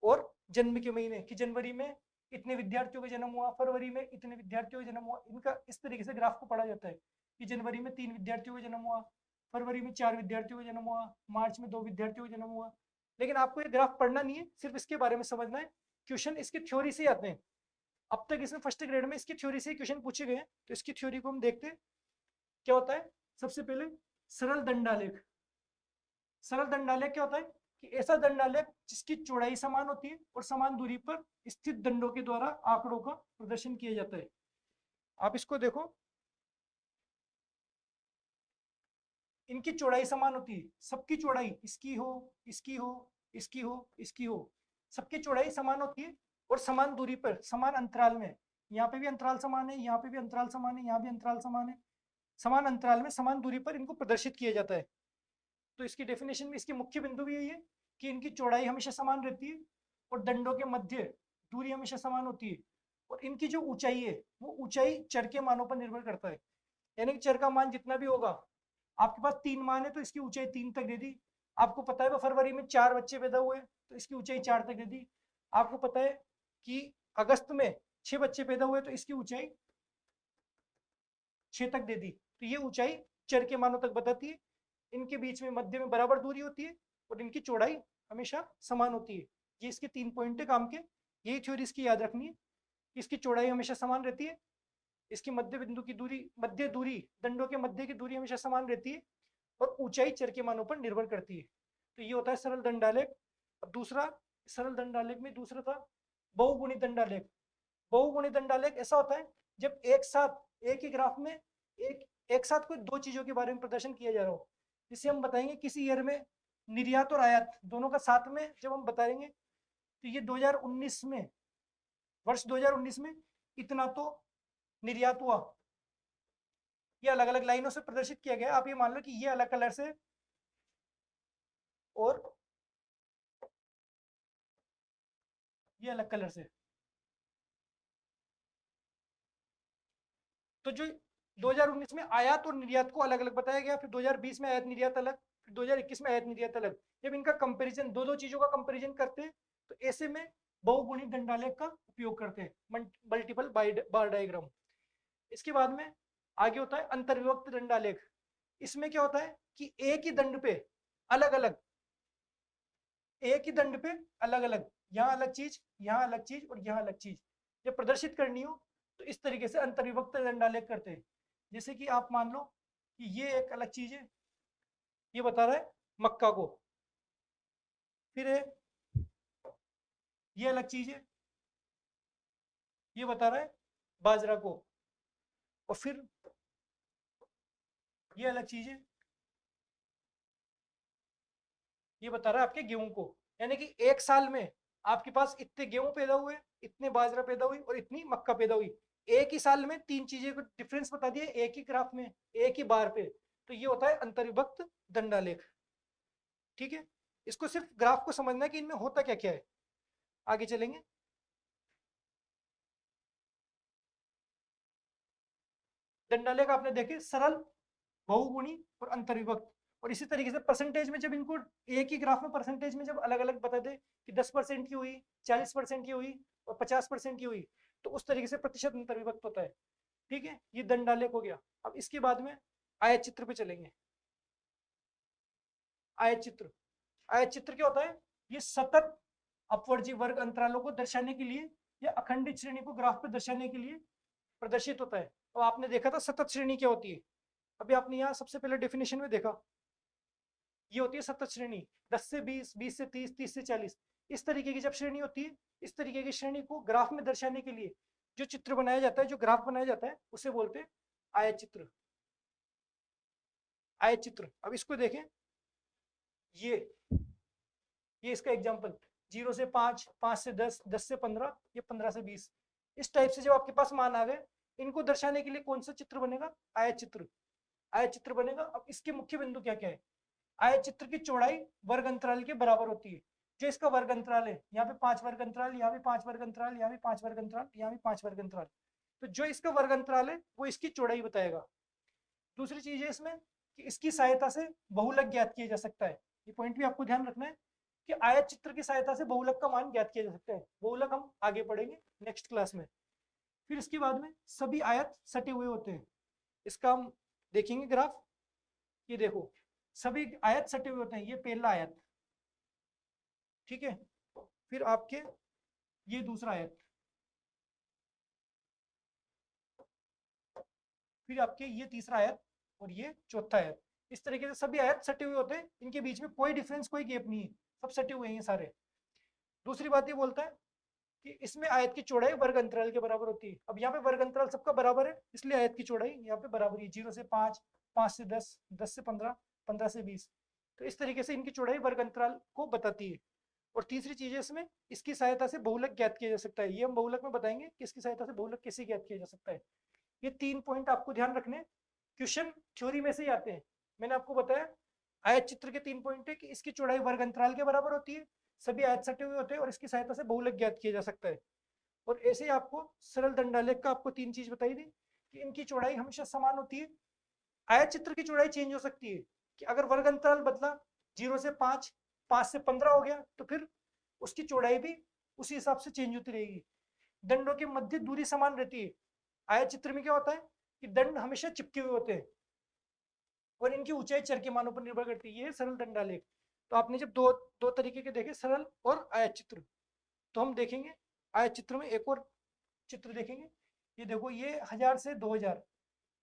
और जन्म के महीने, कि जनवरी में इतने विद्यार्थियों का जन्म हुआ, फरवरी में इतने विद्यार्थियों का जन्म हुआ। इनका इस तरीके से ग्राफ को पढ़ा जाता है कि जनवरी में 3 विद्यार्थियों का जन्म हुआ, फरवरी में 4 विद्यार्थियों का जन्म हुआ, मार्च में 2 विद्यार्थियों का जन्म हुआ। लेकिन आपको ये ग्राफ पढ़ना नहीं है, सिर्फ इसके बारे में समझना है। क्वेश्चन इसकी थ्योरी से आते हैं। अब तक इसमें फर्स्ट ग्रेड में इसकी थ्योरी से क्वेश्चन पूछे गए हैं, तो इसकी थ्योरी को हम देखते हैं क्या होता है। सबसे पहले सरल दंडालेख। सरल दंडालेख क्या होता है कि ऐसा दंडालेख जिसकी चौड़ाई समान होती है और समान दूरी पर स्थित दंडों के द्वारा आंकड़ों का प्रदर्शन किया जाता है। आप इसको देखो, इनकी चौड़ाई समान होती है, सबकी चौड़ाई इसकी हो, इसकी हो, इसकी हो, इसकी हो, सबकी चौड़ाई समान होती है और समान दूरी पर, समान अंतराल में। यहाँ पे भी अंतराल समान है, यहाँ पे भी अंतराल समान है, यहाँ भी अंतराल समान है, समान अंतराल में समान दूरी पर इनको प्रदर्शित किया जाता है। तो इसकी डेफिनेशन में इसकी मुख्य बिंदु भी यही है कि इनकी चौड़ाई हमेशा समान रहती है और दंडों के मध्य दूरी हमेशा समान होती है। और इनकी जो ऊंचाई है वो ऊंचाई चर के मानों पर निर्भर करता है। यानी कि चर का मान जितना भी होगा, आपके पास 3 मान है तो इसकी ऊंचाई 3 तक दे दी। आपको पता है फरवरी में 4 बच्चे पैदा हुए तो इसकी ऊंचाई 4 तक दे दी। आपको पता है कि अगस्त में 6 बच्चे पैदा हुए तो इसकी ऊंचाई 6 तक दे दी। तो ये ऊंचाई चर के मानों तक बताती है। इनके बीच में मध्य में बराबर दूरी होती है और इनकी चौड़ाई हमेशा समान होती है। ये इसके 3 पॉइंट है काम के, यही थ्योरी इसकी याद रखनी है। इसकी चौड़ाई हमेशा समान रहती है, इसकी मध्य बिंदु की दूरी, मध्य दूरी, दंडों के मध्य की दूरी हमेशा समान रहती है और ऊंचाई चर के मानों पर निर्भर करती है। तो ये होता है सरल दंडालेख। अब दूसरा, सरल दंडालेख में दूसरा था बहुगुणित दंडालेख। बहुगुणित दंडालेख ऐसा होता है जब एक साथ एक ही ग्राफ में एक साथ कोई दो चीजों के बारे में प्रदर्शन किया जा रहा हो। जिसे हम बताएंगे किसी ईयर में निर्यात और आयात दोनों का साथ में जब हम बताएंगे तो ये 2019 में, वर्ष 2019 में इतना तो निर्यात हुआ, ये अलग अलग लाइनों से प्रदर्शित किया गया। आप ये मान लो कि ये अलग कलर से और ये अलग कलर से। तो जो 2019 में आयात और निर्यात को अलग अलग बताया गया, फिर 2020 में आयात निर्यात अलग, फिर 2021 में आयात निर्यात अलग। जब इनका कंपैरिजन, दो चीजों का कंपैरिजन करते हैं तो ऐसे में बहुगुणित दंडालेख का उपयोग करते हैं, मल्टीपल बार डायग्राम। इसके बाद में आगे होता है अंतर्विभक्त दंडालेख। इसमें क्या होता है कि एक ही दंड पे अलग अलग, एक ही दंड पे अलग अलग, यहाँ अलग चीज, यहाँ अलग चीज और यहाँ अलग चीज जब प्रदर्शित करनी हो तो इस तरीके से अंतर्विभक्त दंडालेख करते हैं। जैसे कि आप मान लो कि ये एक अलग चीज है, ये बता रहा है मक्का को, फिर ये अलग चीज है, ये बता रहा है बाजरा को, और फिर ये अलग चीज है, ये बता रहा है आपके गेहूं को। यानी कि एक साल में आपके पास इतने गेहूं पैदा हुए, इतने बाजरा पैदा हुई और इतनी मक्का पैदा हुई। एक ही साल में तीन चीजें को डिफरेंस बता दिए एक ही ग्राफ में, एक ही बार पे। तो ये होता है अंतर्विभक्त दंडालेख। ठीक है, इसको सिर्फ ग्राफ को समझना है कि इनमें होता क्या क्या है। आगे चलेंगे। दंडालेख आपने देखे सरल, बहुगुणी और अंतर्विभक्त। और इसी तरीके से परसेंटेज में जब इनको एक ही ग्राफ में परसेंटेज में जब अलग अलग बता दे कि 10% की हुई, 40% की हुई और 50% की हुई, तो उस तरीके से प्रतिशत अंतर्विभक्त होता है। ठीक है, ये दंडालेख हो गया। अब इसके बाद में आयत चित्र पे चलेंगे। आयत चित्र, आयत चित्र क्या होता है? ये सतत अपवर्जी वर्ग अंतरालों को दर्शाने के लिए या अखंडित श्रेणी को ग्राफ पर दर्शाने के लिए प्रदर्शित होता है। अब आपने देखा था सतत श्रेणी क्या होती है, अभी आपने यहाँ सबसे पहले डेफिनेशन में देखा, ये होती है सतत श्रेणी। 10 से 20, 20 से 30, 30 से 40, इस तरीके की जब श्रेणी होती है, इस तरीके की श्रेणी को ग्राफ में दर्शाने के लिए जो चित्र बनाया जाता है, जो ग्राफ बनाया जाता है, उसे बोलते हैं आयत चित्र। आयत चित्र। अब इसको देखें, ये इसका एग्जाम्पल 0 से 5, 5 से 10, 10 से 15, ये 15 से 20, इस टाइप से जब आपके पास मान आ गए, इनको दर्शाने के लिए कौन सा चित्र बनेगा? आयत चित्र। आयत चित्र बनेगा। अब इसके मुख्य बिंदु क्या क्या है? आयत चित्र की चौड़ाई वर्ग अंतराल के बराबर होती है। जो इसका वर्ग अंतराल है, यहाँ पे 5 वर्ग अंतराल, यहाँ भी 5 वर्ग अंतराल, यहाँ भी 5 वर्ग अंतराल, यहाँ भी 5 वर्ग अंतराल, तो जो इसका वर्ग अंतराल है वो इसकी चौड़ाई बताएगा। दूसरी चीज है इसमें कि इसकी सहायता से बहुलक ज्ञात किया जा सकता है। ये पॉइंट भी आपको ध्यान रखना है कि आयत चित्र की सहायता से बहुलक का मान ज्ञात किया जा सकता है। बहुलक हम आगे पढ़ेंगे नेक्स्ट क्लास में। फिर इसके बाद में सभी आयत सटे हुए होते हैं, इसका हम देखेंगे ग्राफ। ये देखो, सभी आयत सटे हुए होते हैं, ये पहला आयत, ठीक है। फिर आपके ये दूसरा आयत, फिर आपके ये तीसरा आयत और ये चौथा आयत। इस तरीके से सभी आयत सटे हुए होते हैं, इनके बीच में कोई डिफरेंस, कोई गैप नहीं है, सब सटे हुए हैं ये सारे। दूसरी बात ये बोलता है कि इसमें आयत की चौड़ाई वर्ग अंतराल के बराबर होती है। अब यहाँ पे वर्ग अंतराल सबका बराबर है, इसलिए आयत की चौड़ाई यहाँ पे बराबर है। 0 से 5, 5 से 10, 10 से 15, 15 से 20, तो इस तरीके से इनकी चौड़ाई वर्ग अंतराल को बताती है। और तीसरी चीज है इसमें, इसकी सहायता से बहुलक ज्ञात किया जा सकता है। ये हम बहुलक में बताएंगे कि इसकी सहायता से बहुलक कैसे ज्ञात किया जा सकता है। ये 3 पॉइंट आपको ध्यान रखने, क्वेश्चन थ्योरी में से ही आते हैं। मैंने आपको बताया आयत चित्र के 3 पॉइंट है कि इसकी चौड़ाई वर्ग अंतराल के बराबर होती है, सभी आयत सटे हुए होते हैं और इसकी सहायता से बहुलक ज्ञात किया जा सकता है। और ऐसे ही आपको सरल दंडालेख का आपको 3 चीज बताई थी कि इनकी चौड़ाई हमेशा समान होती है। आयत चित्र की चौड़ाई चेंज हो सकती है कि अगर वर्ग अंतराल बदला, 0 से 5, 5 से 15 हो गया, तो फिर उसकी चौड़ाई भी उसी हिसाब से चेंज होती रहेगी। दंडों की मध्य दूरी समान रहती है। आयत चित्र में क्या होता है कि दंड हमेशा चिपके हुए होते हैं और इनकी ऊंचाई चर के मानों पर निर्भर करती है। ये सरल दंडालेख। तो आपने जब दो दो तरीके के देखे, सरल और आयत चित्र, तो हम देखेंगे आयत चित्र में एक और चित्र देखेंगे। ये देखो, ये 1000 से 2000,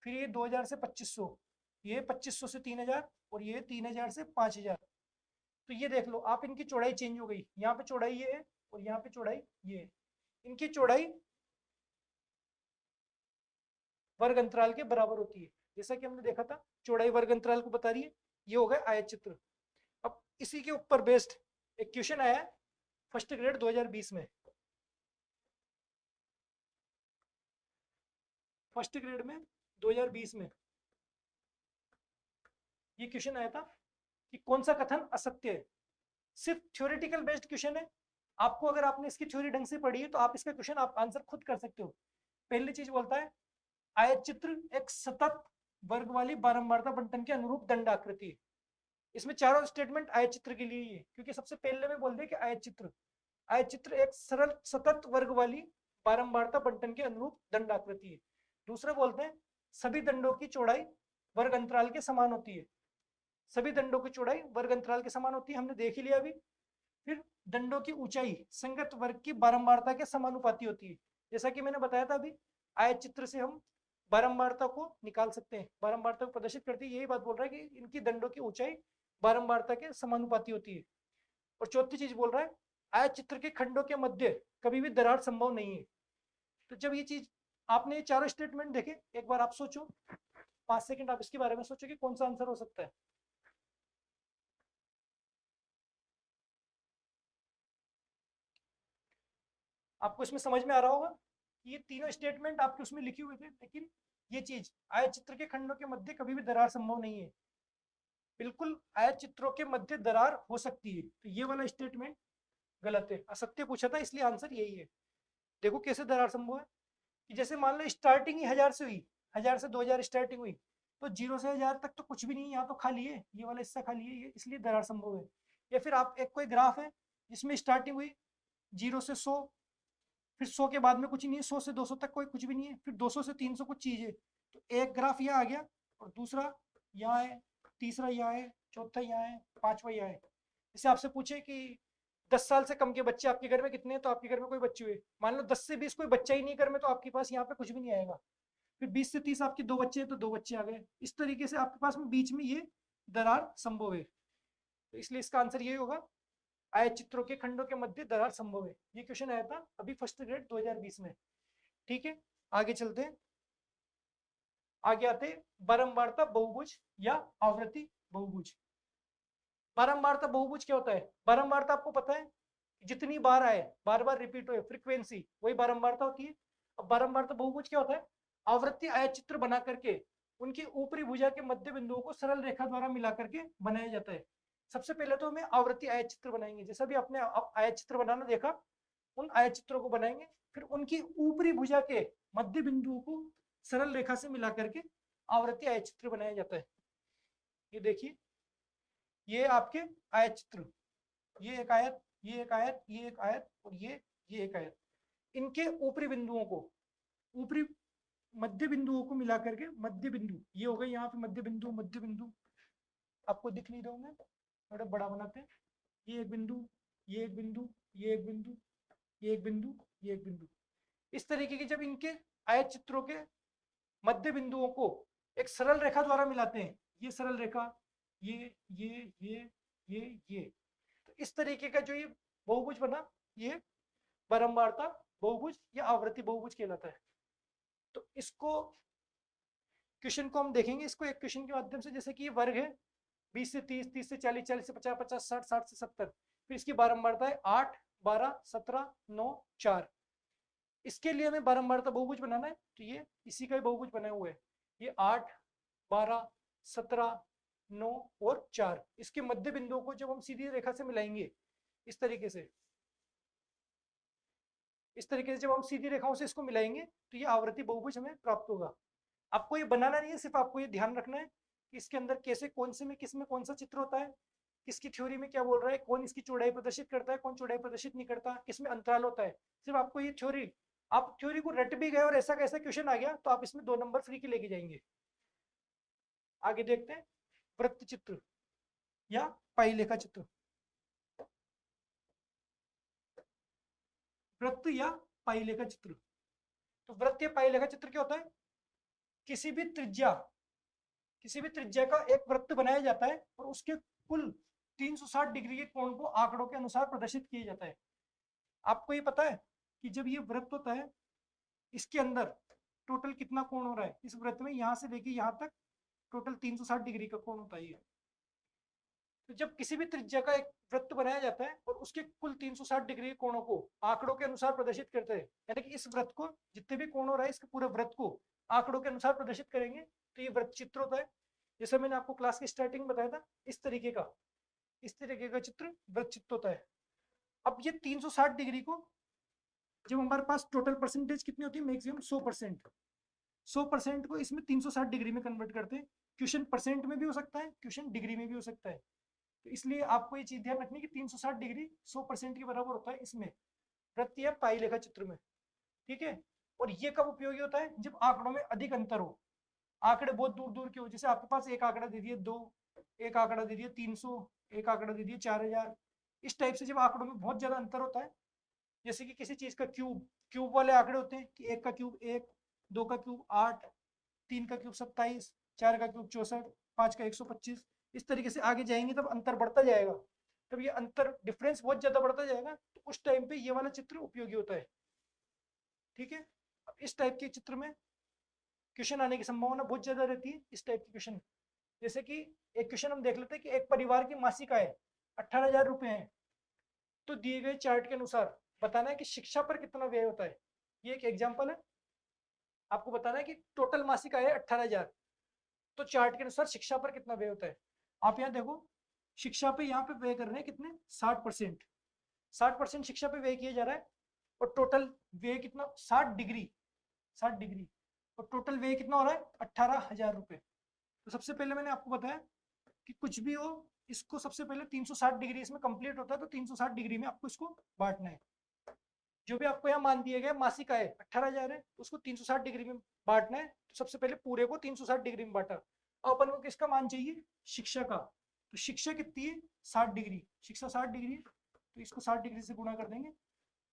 फिर ये 2000 से 2500, ये 2500 से 3000 और ये 3000 से 5000। तो ये देख लो आप, इनकी चौड़ाई चेंज हो गई। यहाँ पे चौड़ाई ये है और यहाँ पे चौड़ाई ये है। इनकी चौड़ाई वर्ग अंतराल के बराबर होती है, जैसा कि हमने देखा था चौड़ाई वर्ग अंतराल को बता रही है। ये हो गया आयत चित्र। अब इसी के ऊपर बेस्ड एक क्वेश्चन आया है फर्स्ट ग्रेड 2020 में। फर्स्ट ग्रेड में 2020 में ये क्वेश्चन आया था कि कौन सा कथन असत्य है। सिर्फ थ्योरेटिकल बेस्ड क्वेश्चन है। आपको अगर आपने इसकी थ्योरी ढंग से पढ़ी है तो आप इसका क्वेश्चन आप आंसर खुद कर सकते हो। पहली चीज बोलता है आयत चित्र एक सतत वर्ग वाली बारंबारता बंटन के अनुरूप दंड आकृति है। इसमें चारों स्टेटमेंट आयत चित्र के लिए ही है, क्योंकि सबसे पहले में बोल दिया कि आयत चित्र एक सरल सतत वर्ग वाली बारंबारता बंटन के अनुरूप दंड आकृति है। दूसरा बोलते हैं सभी दंडों की चौड़ाई वर्ग अंतराल के समान होती है। सभी दंडों की चौड़ाई वर्ग अंतराल के समान होती है, हमने देख ही लिया अभी। फिर दंडों की ऊंचाई संगत वर्ग की बारंबारता के समानुपाती होती है। जैसा कि मैंने बताया था अभी, आयत चित्र से हम बारंबारता को निकाल सकते हैं, बारंबारता को प्रदर्शित करती है। यही बात बोल रहा है कि इनकी दंडों की ऊंचाई बारंबारता के समानुपाती होती है। और चौथी चीज बोल रहा है आयत चित्र के खंडों के मध्य कभी भी दरार संभव नहीं है। तो जब ये चीज आपने ये चारों स्टेटमेंट देखे, एक बार आप सोचो, 5 सेकंड आप इसके बारे में सोचो कि कौन सा आंसर हो सकता है। आपको इसमें समझ में आ रहा होगा कि ये तीनों स्टेटमेंट आपके उसमें लिखे हुए थे, लेकिन ये चीज आयत चित्र के खंडों के मध्य कभी भी दरार संभव नहीं है। बिल्कुल आयत चित्रों के मध्य दरार हो सकती है, तो ये वाला स्टेटमेंट गलत है। असत्य पूछा था इसलिए आंसर यही है। देखो कैसे दरार संभव है कि जैसे मान लो स्टार्टिंग ही 1000 से हुई, 1000 से 2000 स्टार्टिंग हुई, तो 0 से 1000 तक तो कुछ भी नहीं है, यहाँ तो खाली है, ये वाला हिस्सा खाली है, ये इसलिए दरार संभव है। या फिर आप एक कोई ग्राफ है जिसमें स्टार्टिंग हुई 0 से 100, फिर 100 के बाद में कुछ नहीं है, 100 से 200 तक कोई कुछ भी नहीं है, फिर 200 से 300 कुछ चीज है, तो एक ग्राफ यहाँ आ गया और दूसरा यहाँ है, तीसरा यहाँ है, चौथा यहाँ है, पांचवा यहाँ है। जैसे आपसे पूछे कि 10 साल से कम के बच्चे आपके घर में कितने हैं, तो आपके घर में कोई बच्चे हुए, मान लो 10 से 20 कोई बच्चा ही नहीं घर में, तो आपके पास यहाँ पे कुछ भी नहीं आएगा। फिर 20 से 30 आपके 2 बच्चे हैं, तो 2 बच्चे आ गए। इस तरीके से आपके पास में बीच में ये दरार संभव है, तो इसलिए इसका आंसर यही होगा, आयत चित्रों के खंडों के मध्य दरार संभव है। ये क्वेश्चन आया था अभी फर्स्ट ग्रेड 2020 में। ठीक है, आगे चलते हैं। आगे आते बारंबारता बहुभुज या आवृत्ति बहुभुज। बारंबारता बहुभुज क्या होता है? बारंबारता आपको पता है, जितनी बार आए, बार बार रिपीट हो, फ्रीक्वेंसी, वही बारंबारता होती है। अब बारंबारता बहुभुज क्या होता है? आवृत्ति आयत चित्र बना करके उनकी ऊपरी भुजा के मध्य बिंदुओं को सरल रेखा द्वारा मिला करके बनाया जाता है। सबसे पहले तो हमें आवृत्ति आयत चित्र बनाएंगे, जैसा भी आपने आयत चित्र बनाना देखा, उन आयत चित्रों को बनाएंगे, फिर उनकी ऊपरी भुजा के मध्य बिंदुओं को सरल रेखा से मिला करके आवृत्ति आयत चित्र बनाया जाता है। ये देखिए, ये आपके आयत चित्र, ये एक आयत, ये एक आयत, ये एक आयत और ये एक आयत, इनके ऊपरी बिंदुओं को, ऊपरी मध्य बिंदुओं को मिला करके, मध्य बिंदु ये हो गए यहाँ पे मध्य बिंदु, मध्य बिंदु आपको दिख नहीं रहा हूँ मैं, थोड़ा बड़ा बनाते हैं, ये एक बिंदु, ये एक बिंदु, ये एक बिंदु, ये एक बिंदु, ये एक बिंदु। इस तरीके की जब इनके आयत चित्रों के मध्य बिंदुओं को एक सरल रेखा द्वारा मिलाते हैं, ये सरल रेखा, ये ये, तो इस तरीके का जो ये बहुभुज बना, ये बारंबारता बहुभुज या आवृत्ति बहुभुज कहलाता है। तो इसको क्वेश्चन को हम देखेंगे, इसको एक क्वेश्चन के माध्यम से, जैसे कि ये वर्ग है 20 से 30, 30 से 40, 40 से 50, 50 60, 60 से 70, फिर इसकी बारंबारता है 8, 12, 17, 9, 4। इसके लिए हमें बारंबारता बहुभुज बनाना है, तो ये इसी का ही बहुभुज बनाया हुआ है, ये 8, 12, 17, 9 और 4। इसके मध्य बिंदुओं को जब हम सीधी रेखा से मिलाएंगे, इस तरीके से, इस तरीके से जब हम सीधी रेखाओं से इसको मिलाएंगे, तो ये आवृत्ति बहुभुज हमें प्राप्त होगा। आपको ये बनाना नहीं है, सिर्फ आपको ये ध्यान रखना है कि इसके अंदर कैसे, कौन से में, किस में कौन सा चित्र होता है, किसकी थ्योरी में क्या बोल रहा है, कौन इसकी चौड़ाई प्रदर्शित करता है, कौन चौड़ाई प्रदर्शित नहीं करता, किसमें अंतराल होता है। सिर्फ आपको ये थ्योरी, आप थ्योरी को रट भी गए और ऐसा कैसा क्वेश्चन आ गया, तो आप इसमें 2 नंबर फ्री के लेके जाएंगे। आगे देखते हैं, वृत्त चित्र या पाईलेखा चित्र। वृत्त या पाईलेखा चित्र, तो वृत्त या पाईलेखा चित्र क्या होता है? किसी भी त्रिज्या, किसी भी त्रिज्या का एक वृत्त बनाया जाता है और उसके कुल 360 डिग्री के कोण को आंकड़ों के अनुसार प्रदर्शित किया जाता है। आपको ये पता है कि जब ये वृत्त होता है, इसके अंदर टोटल कितना कोण हो रहा है? इस वृत्त में यहाँ से लेके यहाँ तक टोटल 360 डिग्री का कोण होता है। तो जब किसी भी त्रिज्या का एक वृत्त बनाया जाता है और उसके कुल 360 डिग्री के कोणों को आंकड़ों के अनुसार प्रदर्शित करते हैं, यानी कि इस वृत्त को जितने भी कोण हो रहा है, इसके पूरे वृत्त को आंकड़ों के अनुसार प्रदर्शित करेंगे, तो ये वृत्त चित्र होता है। जैसे मैंने आपको क्लास की स्टार्टिंग में बताया था, इस तरीके का चित्र वृत्त चित्र होता है। अब ये 360 डिग्री को, जब हमारे पास टोटल परसेंटेज कितनी होती है, मैक्सिमम 100%, 100% को इसमें 360 डिग्री में कन्वर्ट करते हैं। क्वेश्चन परसेंट में भी हो सकता है, क्वेश्चन डिग्री में भी हो सकता है, तो इसलिए आपको ये चीज ध्यान रखनी है कि 360 डिग्री 100% के बराबर होता है इसमें, वृत्त या पाईलेखा चित्र में। ठीक है, और ये कब उपयोगी होता है? जब आंकड़ों में अधिक अंतर हो, आंकड़े बहुत दूर दूर के हो, जैसे आपके पास एक आंकड़ा दे दिए 2, एक आंकड़ा दे दिए 300, एक आंकड़ा दे दिए 4000, इस टाइप से जब आंकड़ों में बहुत ज्यादा अंतर होता है, जैसे कि किसी चीज का क्यूब, क्यूब वाले आंकड़े होते हैं कि 1 का क्यूब 1, 2 का क्यूब 8, 3 का क्यूब 27, 4 का क्यूब 64, 5 का 125, इस तरीके से आगे जाएंगे तब अंतर बढ़ता जाएगा। तब ये अंतर डिफरेंस बहुत ज्यादा बढ़ता जाएगा, तो उस टाइम पे ये वाला चित्र उपयोगी होता है। ठीक है, अब इस टाइप के चित्र में क्वेश्चन आने की संभावना बहुत ज्यादा रहती है। इस टाइप के क्वेश्चन, जैसे कि एक क्वेश्चन हम देख लेते हैं कि एक परिवार की मासिक आय 18,000 रुपए है, तो दिए गए चार्ट के अनुसार बताना है कि शिक्षा पर कितना व्यय होता है। ये एक एग्जाम्पल है, आपको बताना है कि टोटल मासिक आय है 18,000, तो चार्ट के अनुसार शिक्षा पर कितना व्यय होता है। आप यहाँ देखो, शिक्षा पे यहाँ पे व्यय कर रहे हैं कितने, 60%। 60% शिक्षा पे व्यय किया जा रहा है, और टोटल व्यय कितना, 60 डिग्री, 60 डिग्री, और टोटल व्यय कितना हो रहा है 18,000 रुपए। तो सबसे पहले मैंने आपको बताया कि कुछ भी हो, इसको सबसे पहले 360 डिग्री इसमें कंप्लीट होता है, तो 360 डिग्री में आपको इसको बांटना है। जो भी आपको यहाँ मान दिया गया मासिक आय 18,000 है, उसको 360 डिग्री में बांटना है। तो सबसे पहले पूरे को 360 डिग्री में बांटा। अब अपन को किसका मान चाहिए, शिक्षा का। तो शिक्षा कितनी है, 60 डिग्री, शिक्षा 60 डिग्री, तो इसको 60 डिग्री से गुणा कर देंगे।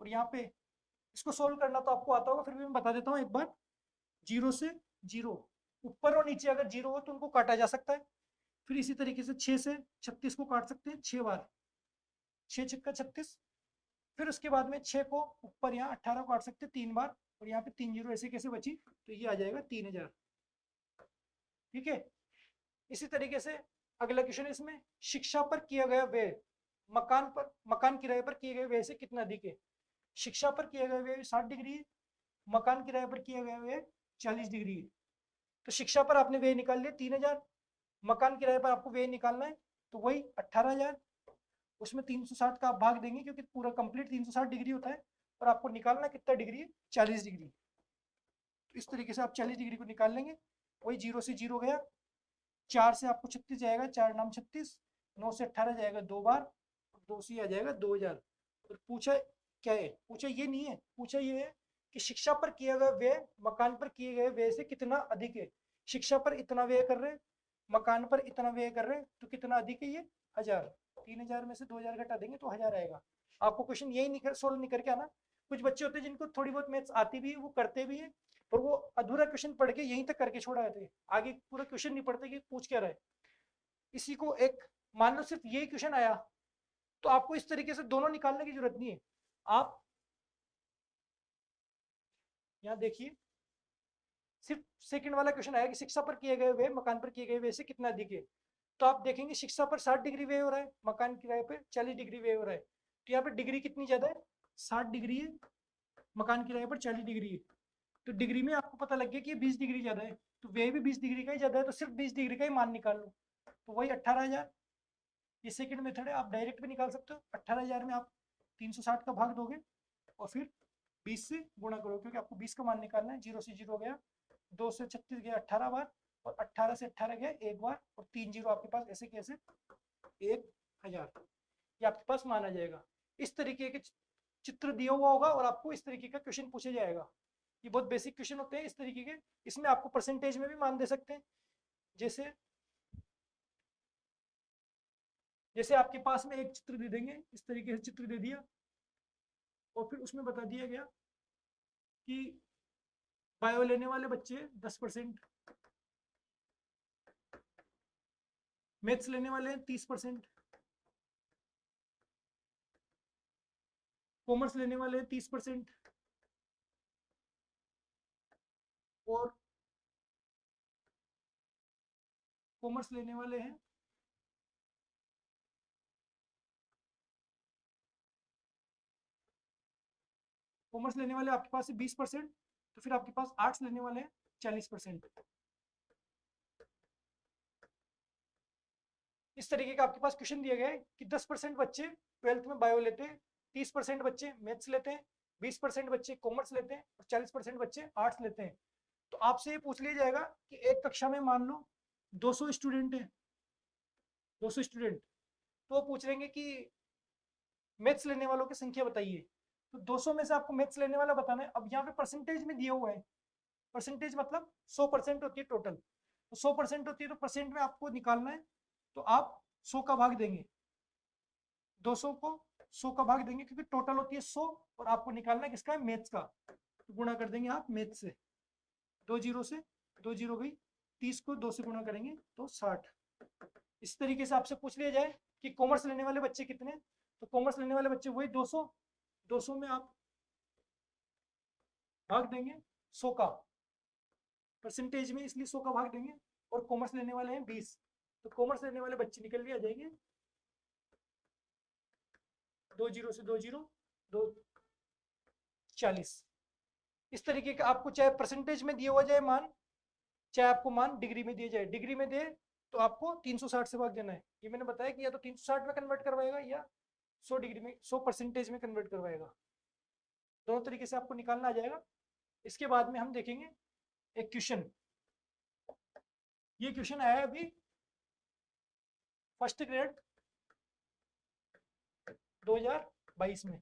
और यहाँ पे इसको सोल्व करना तो आपको आता होगा, फिर भी मैं बता देता हूँ एक बार। 0 से 0, ऊपर और नीचे अगर 0 हो तो उनको काटा जा सकता है। फिर इसी तरीके से 6 से 36 को काट सकते हैं 6 बार, 6 छक्का 36। फिर उसके बाद में 6 को ऊपर यहाँ 18 को काट सकते हैं 3 बार, और यहाँ पे 3 जीरो ऐसे कैसे बची, तो ये आ जाएगा 3,000। ठीक है, इसी तरीके से अगला क्वेश्चन, इसमें शिक्षा पर किया गया व्यय मकान किराए पर किए गए व्यय से कितना अधिक है। शिक्षा पर किया गया व्यय 60 डिग्री है, मकान किराए पर किया गया व्यय 40 डिग्री है। तो शिक्षा पर आपने व्यय निकाल लिया 3,000, मकान किराए पर आपको व्यय निकालना है तो वही 18,000, उसमें 360 का आप भाग देंगे क्योंकि पूरा कंप्लीट 360 डिग्री होता है, और आपको निकालना कितना डिग्री है, 40 डिग्री। तो इस तरीके से आप 40 डिग्री को निकाल लेंगे। वही 0 से 0 गया, 4 से आपको 36 जाएगा, 4 नाम 36, 9 से 18 जाएगा 2 बार, 2 से आ जाएगा 2,000। और पूछा क्या है, पूछा ये नहीं है, पूछा ये है कि शिक्षा पर किया गया व्यय मकान पर किए गए व्यय से कितना अधिक है। शिक्षा पर इतना व्यय कर रहे हैं, मकान पर इतना व्यय कर रहे हैं, तो कितना अधिक है ये, 1,000। 3,000 में से 2,000 घटा देंगे तो 1,000 आएगा। आपको क्वेश्चन यही नहीं सोल्व नहीं करके आना। कुछ बच्चे होते हैं जिनको थोड़ी बहुत मैथ्स आती भी है, वो करते भी है, और वो अधूरा क्वेश्चन पढ़ के यहीं तक करके छोड़ा आते हैं, आगे पूरा क्वेश्चन नहीं पढ़ते कि पूछ क्या रहा है। इसी को एक, मान लो सिर्फ यही क्वेश्चन आया, तो आपको इस तरीके से दोनों निकालने की जरूरत नहीं है। आप यहाँ देखिए, सिर्फ सेकंड वाला क्वेश्चन आया कि शिक्षा पर किए गए व्यय मकान पर किए गए व्यय से कितना अधिक है। तो आप देखेंगे शिक्षा पर 60 डिग्री व्यय हो रहा है, मकान किराए पर 40 डिग्री व्यय हो रहा है, तो यहाँ पर डिग्री कितनी ज्यादा है, 60 डिग्री है, मकान किराए पर 40 डिग्री है। तो डिग्री में आपको पता लग गया कि 20 डिग्री ज्यादा है, तो व्यय भी 20 डिग्री का ही ज्यादा है, तो सिर्फ 20 डिग्री का ही मान निकाल लो, तो वही 18,000। ये सेकंड मेथड है, आप डायरेक्ट भी निकाल सकते हो। 18,000 में आप 360 का भाग दोगे और फिर 20 से गुणा करो, क्योंकि आपको 20 का मान निकालना है। 0 से 0 गया, 2 से 36 गया 18 बार, और 18 से 18 गया 1 बार, और 3 जीरो आपके पास ऐसे कैसे 1,000, ये आपके पास मान आ जाएगा। इस तरीके के चित्र दिया हुआ होगा और आपको इस तरीके का क्वेश्चन पूछा जाएगा। ये बहुत बेसिक क्वेश्चन होते हैं इस तरीके के। इसमें आपको परसेंटेज में भी मान दे सकते हैं, जैसे जैसे आपके पास में एक चित्र दे देंगे, इस तरीके से चित्र दे दिया, और फिर उसमें बता दिया गया कि बायो लेने वाले बच्चे 10%, मैथ्स लेने वाले हैं 30%, कॉमर्स लेने वाले हैं 30%, और कॉमर्स लेने वाले हैं कॉमर्स लेने वाले आपके पास 20%, तो फिर आपके पास आर्ट्स लेने वाले हैं 40%। इस तरीके का आपके पास क्वेश्चन दिया गया है कि 10% बच्चे 12th में बायो लेते हैं, 30% बच्चे मैथ्स लेते हैं, 20% बच्चे कॉमर्स लेते हैं, और 40% बच्चे आर्ट्स लेते हैं। तो आपसे ये पूछ लिया जाएगा कि एक कक्षा में मान लो 200 स्टूडेंट हैं, 200 स्टूडेंट, तो वो पूछ लेंगे कि मैथ्स लेने वालों की संख्या बताइए। तो 200 में से आपको मैथ्स लेने वाला बताना है। अब यहाँ पे परसेंटेज में दिया हुआ है, परसेंटेज मतलब 100% होती है टोटल, तो 100% होती है, तो परसेंट में आपको निकालना है। तो आप 100 का भाग देंगे, 200 को 100 का भाग देंगे, क्योंकि टोटल होती है 100, और आपको निकालना है किसका है, मैथ्स का। तो गुणा कर देंगे आप मैथ्स से, 2 जीरो से 2 जीरो गई, 30 को 2 से गुणा करेंगे तो 60। इस तरीके से आपसे पूछ लिया जाए कि कॉमर्स लेने वाले बच्चे कितने, तो कॉमर्स लेने वाले बच्चे वही 200, 200 में आप भाग देंगे 100 का, परसेंटेज में इसलिए 100 का भाग देंगे, और कॉमर्स लेने वाले हैं 20, तो कॉमर्स लेने वाले बच्चे निकल के आ जाएंगे 2 जीरो से 2 जीरो 2 40। इस तरीके का आपको चाहे परसेंटेज में दिया हुआ जाए मान, चाहे आपको मान डिग्री में दिया जाए, डिग्री में दे तो आपको 360 से भाग देना है। ये मैंने बताया कि या तो 360 में कन्वर्ट करवाएगा या 100 डिग्री में 100 परसेंटेज में कन्वर्ट करवाएगा, दोनों तरीके से आपको निकालना आ जाएगा। इसके बाद में हम देखेंगे एक क्वेश्चन, ये क्वेश्चन आया अभी फर्स्ट ग्रेड 2022 में,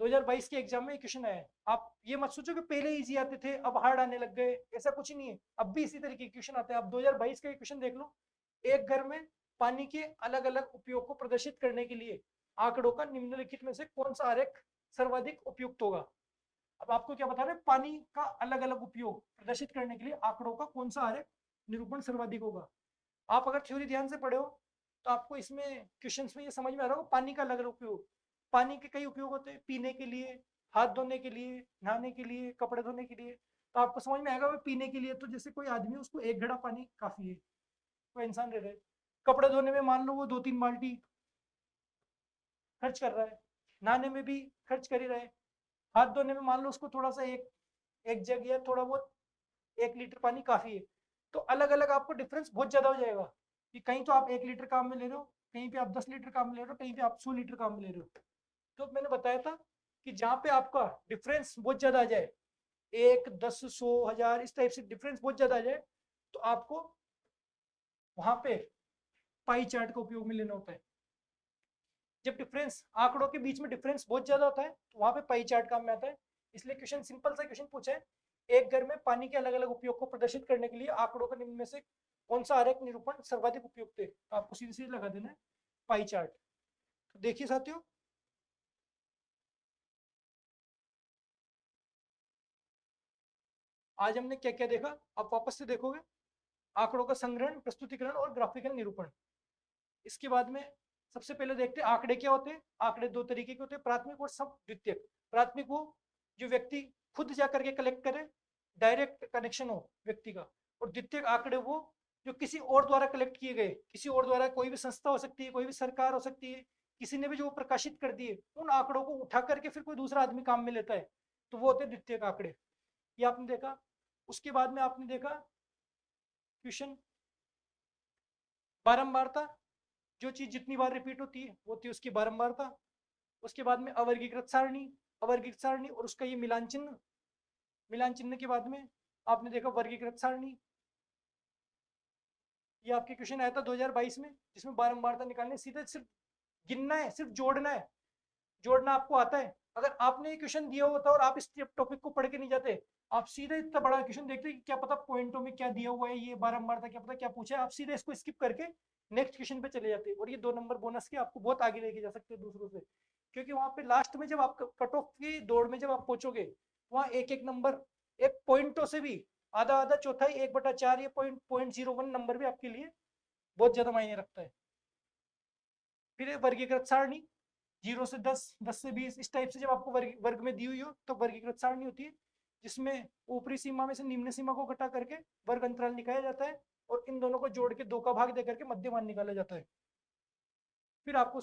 2022 के एग्जाम में ये क्वेश्चन आया है। आप ये मत सोचो कि पहले इजी आते थे अब हार्ड आने लग गए, ऐसा कुछ नहीं है, अब भी इसी तरीके के क्वेश्चन आते हैं। आप 2022 का क्वेश्चन देख लो, एक घर में पानी के अलग अलग उपयोग को प्रदर्शित करने के लिए आंकड़ों का निम्नलिखित में से कौन सा आरेख सर्वाधिक उपयुक्त होगा। अब आपको क्या बता रहे हैं, पानी का अलग अलग उपयोग प्रदर्शित करने के लिए आंकड़ों का कौन सा आरेख निरूपण सर्वाधिक होगा। आप अगर थ्योरी ध्यान से पढ़े हो तो आपको इसमें क्वेश्चंस में ये समझ में आ रहा होगा पानी का अलग अलग उपयोग। पानी के कई उपयोग होते हैं, पीने के लिए, हाथ धोने के लिए, नहाने के लिए, कपड़े धोने के लिए। तो आपको समझ में आएगा पीने के लिए तो जैसे कोई आदमी उसको 1 घड़ा पानी काफी है, कोई इंसान रह रहा है। कपड़े धोने में मान लो वो 2-3 बाल्टी खर्च कर रहा है, नहाने में भी खर्च कर ही रहा है, हाथ धोने में मान लो उसको थोड़ा सा एक जग या थोड़ा बहुत 1 लीटर पानी काफी है। तो अलग अलग आपको डिफरेंस बहुत ज्यादा हो जाएगा कि कहीं तो आप 1 लीटर काम में ले रहे हो, कहीं पे आप 10 लीटर काम में ले रहे हो, कहीं पे आप 100 लीटर काम में ले रहे हो। तो मैंने बताया था कि जहाँ पे आपका डिफरेंस बहुत ज्यादा आ जाए, 1, 10, 100, 1000 इस टाइप से डिफरेंस बहुत ज्यादा आ जाए, तो आपको वहां पे पाई चार्ट का उपयोग में लेना होता है। जब डिफरेंस आंकड़ों के बीच में डिफरेंस बहुत ज्यादा होता है तो वहां पे पाई चार्ट काम में आता है। इसलिए क्वेश्चन सिंपल सा क्वेश्चन पूछा है, एक घर में पानी के अलग अलग उपयोग को प्रदर्शित करने के लिए आंकड़ों के निम्न में से कौन सा आरेख निरूपण सर्वाधिक उपयुक्त है, तो आपको सीधे सीधे लगा देना है पाई चार्ट। तो देखिए साथियों, आज हमने क्या क्या देखा, आप वापस से देखोगे, आंकड़ों का संग्रहण, प्रस्तुतिकरण और ग्राफिकल निरूपण। इसके बाद में सबसे पहले देखते हैं आंकड़े क्या होते हैं। आंकड़े 2 तरीके के होते हैं, प्राथमिक और सब द्वितीयक। प्राथमिक वो जो व्यक्ति खुद जा करके कलेक्ट करे, डायरेक्ट कनेक्शन हो व्यक्ति का, और द्वितीयक आंकड़े वो जो किसी और द्वारा कलेक्ट किए गए, किसी और द्वारा, कोई भी संस्था हो सकती है, कोई भी सरकार हो सकती है, किसी ने भी जो प्रकाशित कर दिए, उन आंकड़ों को उठा करके फिर कोई दूसरा आदमी काम में लेता है, तो वो होते हैं द्वितीयक आंकड़े। ये आपने देखा। उसके बाद में आपने देखा क्वेश्चन बारंबारता, जो चीज जितनी बार रिपीट होती है वो होती है उसकी बारंबारता। उसके बाद में अवर्गीकृत सारणी, अवर्गीकृत सारणी और उसका ये मिलान चिन्ह, मिलान चिन्ह के बाद में आपने देखा वर्गीकृत सारणी। ये आपके क्वेश्चन आया था 2022 में, जिसमें बारंबारता निकालने, सीधे सिर्फ गिनना है, सिर्फ जोड़ना है, जोड़ना आपको आता है। अगर आपने ये क्वेश्चन दिया होता और आप इस टॉपिक को पढ़ के नहीं जाते, आप सीधे इतना बड़ा क्वेश्चन देखते कि क्या पता पॉइंटों में क्या दिया हुआ है, ये बारंबारता क्या पता क्या पूछा है, आप सीधे इसको स्किप करके नेक्स्ट क्वेश्चन पे चले जाते, और ये 2 नंबर बोनस के आपको बहुत आगे लेके जा सकते हैं दूसरों से। क्योंकि वहां पे लास्ट में जब आप कट ऑफ की दौड़ में जब आप पहुंचोगे, वहां एक एक नंबर, एक पॉइंटों से भी आधा आधा चौथाई 1/4 ये .01 नंबर भी आपके लिए बहुत ज्यादा मायने रखता है। फिर वर्गीकृत सारणी 0 से 10, 10 से 20 इस टाइप से जब आपको वर्ग में दी हुई हो तो वर्गीकृत सारणी होती है, जिसमें ऊपरी सीमा में से निम्न सीमा को घटा करके वर्ग अंतराल निकाला जाता है, और इन दोनों को जोड़ के 2 का भाग देकर के मध्यमान निकाला जाता है। फिर आपको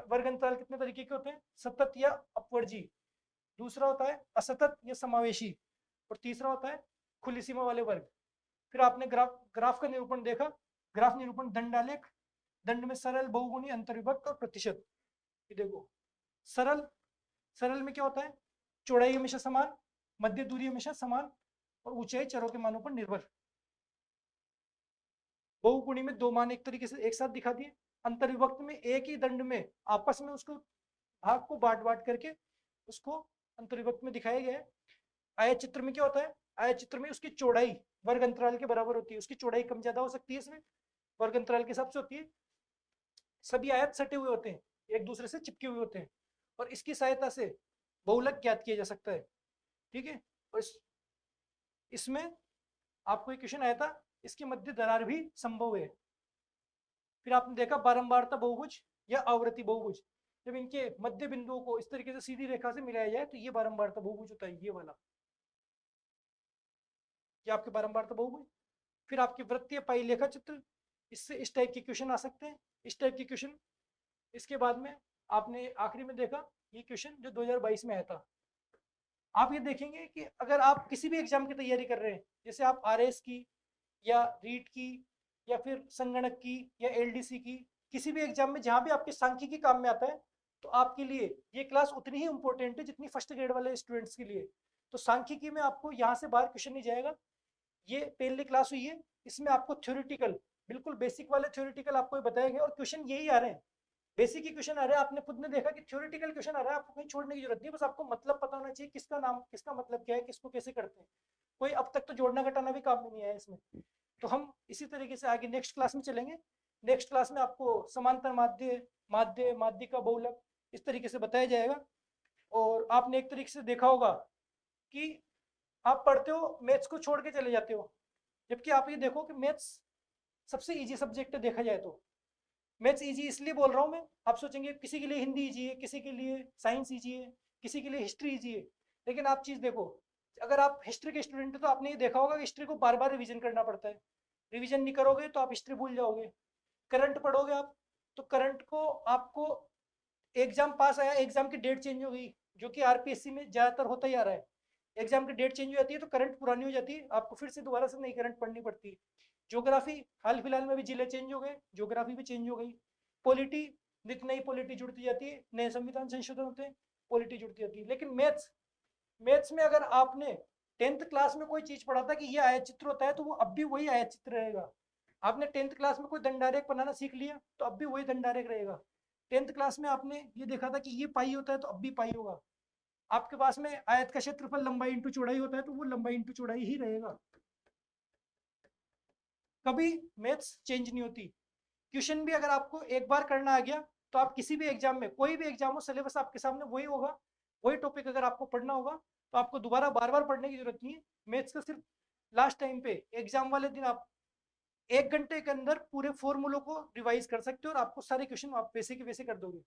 वर्ग अंतराल कितने तरीके के होते हैं, सतत या अपवर्जी, दूसरा होता है असतत या समावेशी, और तीसरा होता है खुली सीमा वाले वर्ग। फिर आपने ग्राफ का निरूपण देखा, ग्राफ निरूपण दंड आलेख, दंड में सरल, बहुगुणी, अंतर्विभक्त और प्रतिशत। ये देखो सरल, सरल में क्या होता है, चौड़ाई हमेशा समान, मध्य दूरी हमेशा समान, और ऊंचाई चरों के मानों पर निर्भर। बहुगुणी में 2 मान एक तरीके से एक साथ दिखा दिए, अंतर्विभक्त में एक ही दंड में आपस में उसको भाग को बांट बांट करके उसको अंतर्विभक्त में दिखाया गया है। आयत चित्र में क्या होता है, आयत चित्र में उसकी चौड़ाई वर्ग अंतराल के बराबर होती है, उसकी चौड़ाई कम ज्यादा हो सकती है, इसमें वर्ग अंतराल के हिसाब से होती है। सभी आयत सटे हुए होते हैं, एक दूसरे से चिपके हुए होते हैं, और इसकी सहायता से बहुलक ज्ञात किया जा सकता है। ठीक है, और इसमें आपको एक क्वेश्चन आया था, इसके मध्य दरार भी संभव है। फिर आपने देखा बारंबारता बहुभुज या आवृत्ति बहुभुज, जब इनके मध्य बिंदुओं को इस तरीके से सीधी रेखा से मिलाया जाए तो ये बारंबारता बहुभुज होता है, ये वाला, ये आपके बारंबारता बहुभुज। फिर आपकी वृत्तीय पाई लेखा चित्र, इससे इस टाइप के क्वेश्चन आ सकते हैं, इस टाइप के क्वेश्चन। इसके बाद में आपने आखिरी में देखा ये क्वेश्चन जो 2022 में आया था। आप ये देखेंगे कि अगर आप किसी भी एग्जाम की तैयारी कर रहे हैं, जैसे आप आरएस की या रीट की या फिर संगणक की या एलडीसी की, किसी भी एग्जाम में जहाँ भी आपके सांख्यिकी काम में आता है, तो आपके लिए ये क्लास उतनी ही इंपॉर्टेंट है जितनी फर्स्ट ग्रेड वाले स्टूडेंट्स के लिए। तो सांख्यिकी में आपको यहाँ से बाहर क्वेश्चन नहीं जाएगा। ये पहली क्लास हुई है, इसमें आपको थ्योरेटिकल, बिल्कुल बेसिक वाले थ्योरेटिकल आपको बताए गए और क्वेश्चन यही आ रहे हैं, बेसिक ही क्वेश्चन आ रहा है। आपने खुद ने देखा कि थ्योरेटिकल क्वेश्चन आ रहा है, आपको कहीं छोड़ने की जरूरत नहीं, बस आपको मतलब पता होना चाहिए किसका नाम, किसका मतलब क्या है, किसको कैसे करते हैं। कोई अब तक तो जोड़ना घटाना भी काम में नहीं आया इसमें। तो हम इसी तरीके से आगे नेक्स्ट क्लास में चलेंगे। नेक्स्ट क्लास में आपको समांतर माध्य, माध्य, माध्यिका, बहुलक इस तरीके से बताया जाएगा। और आपने एक तरीके से देखा होगा कि आप पढ़ते हो मैथ्स को छोड़ के चले जाते हो, जबकि आप ये देखो कि मैथ्स सबसे इजी सब्जेक्ट है देखा जाए तो। मैथ्स इजी इसलिए बोल रहा हूँ मैं, आप सोचेंगे किसी के लिए हिंदी इजी है, किसी के लिए साइंस इजी है, किसी के लिए हिस्ट्री इजी है, लेकिन आप चीज़ देखो, अगर आप हिस्ट्री के स्टूडेंट हो तो आपने ये देखा होगा कि हिस्ट्री को बार बार रिवीजन करना पड़ता है, रिवीजन नहीं करोगे तो आप हिस्ट्री भूल जाओगे। करंट पढ़ोगे आप, तो करंट को आपको एग्जाम पास आया, एग्जाम की डेट चेंज हो गई, जो कि आरपीएससी में ज़्यादातर होता ही आ रहा है, एग्जाम की डेट चेंज हो जाती है तो करंट पुरानी हो जाती है, आपको फिर से दोबारा से नई करंट पढ़नी पड़ती है। ज्योग्राफी, हाल फिलहाल में भी जिले चेंज हो गए, ज्योग्राफी भी चेंज हो गई। पॉलिटी, नित नई पॉलिटी जुड़ती जाती है, नए संविधान संशोधन होते हैं, पॉलिटी जुड़ती जाती है। लेकिन मैथ्स, मैथ्स में अगर आपने 10th क्लास में कोई चीज पढ़ा था कि ये आयत चित्र होता है, तो वो अब भी वही आयत चित्र रहेगा। आपने 10th क्लास में कोई दंडारेख बनाना सीख लिया तो अब भी वही दंडारेख रहेगा। 10th क्लास में आपने ये देखा था कि ये पाई होता है तो अब भी पाई होगा। आपके पास में आयत का क्षेत्रफल लंबाई इंटू चौड़ाई होता है तो वो लंबाई इंटू चौड़ाई ही रहेगा, कभी मैथ्स चेंज नहीं होती। क्वेश्चन भी अगर आपको एक बार करना आ गया तो आप किसी भी एग्जाम में, कोई भी एग्जाम हो, सिलेबस आपके सामने वही होगा, वही टॉपिक अगर आपको पढ़ना होगा तो आपको दोबारा बार बार पढ़ने की जरूरत नहीं है। मैथ्स का सिर्फ लास्ट टाइम पे एग्जाम वाले दिन आप 1 घंटे के अंदर पूरे फॉर्मूलों को रिवाइज कर सकते हो और आपको सारे क्वेश्चन आप वैसे के वैसे कर दोगे।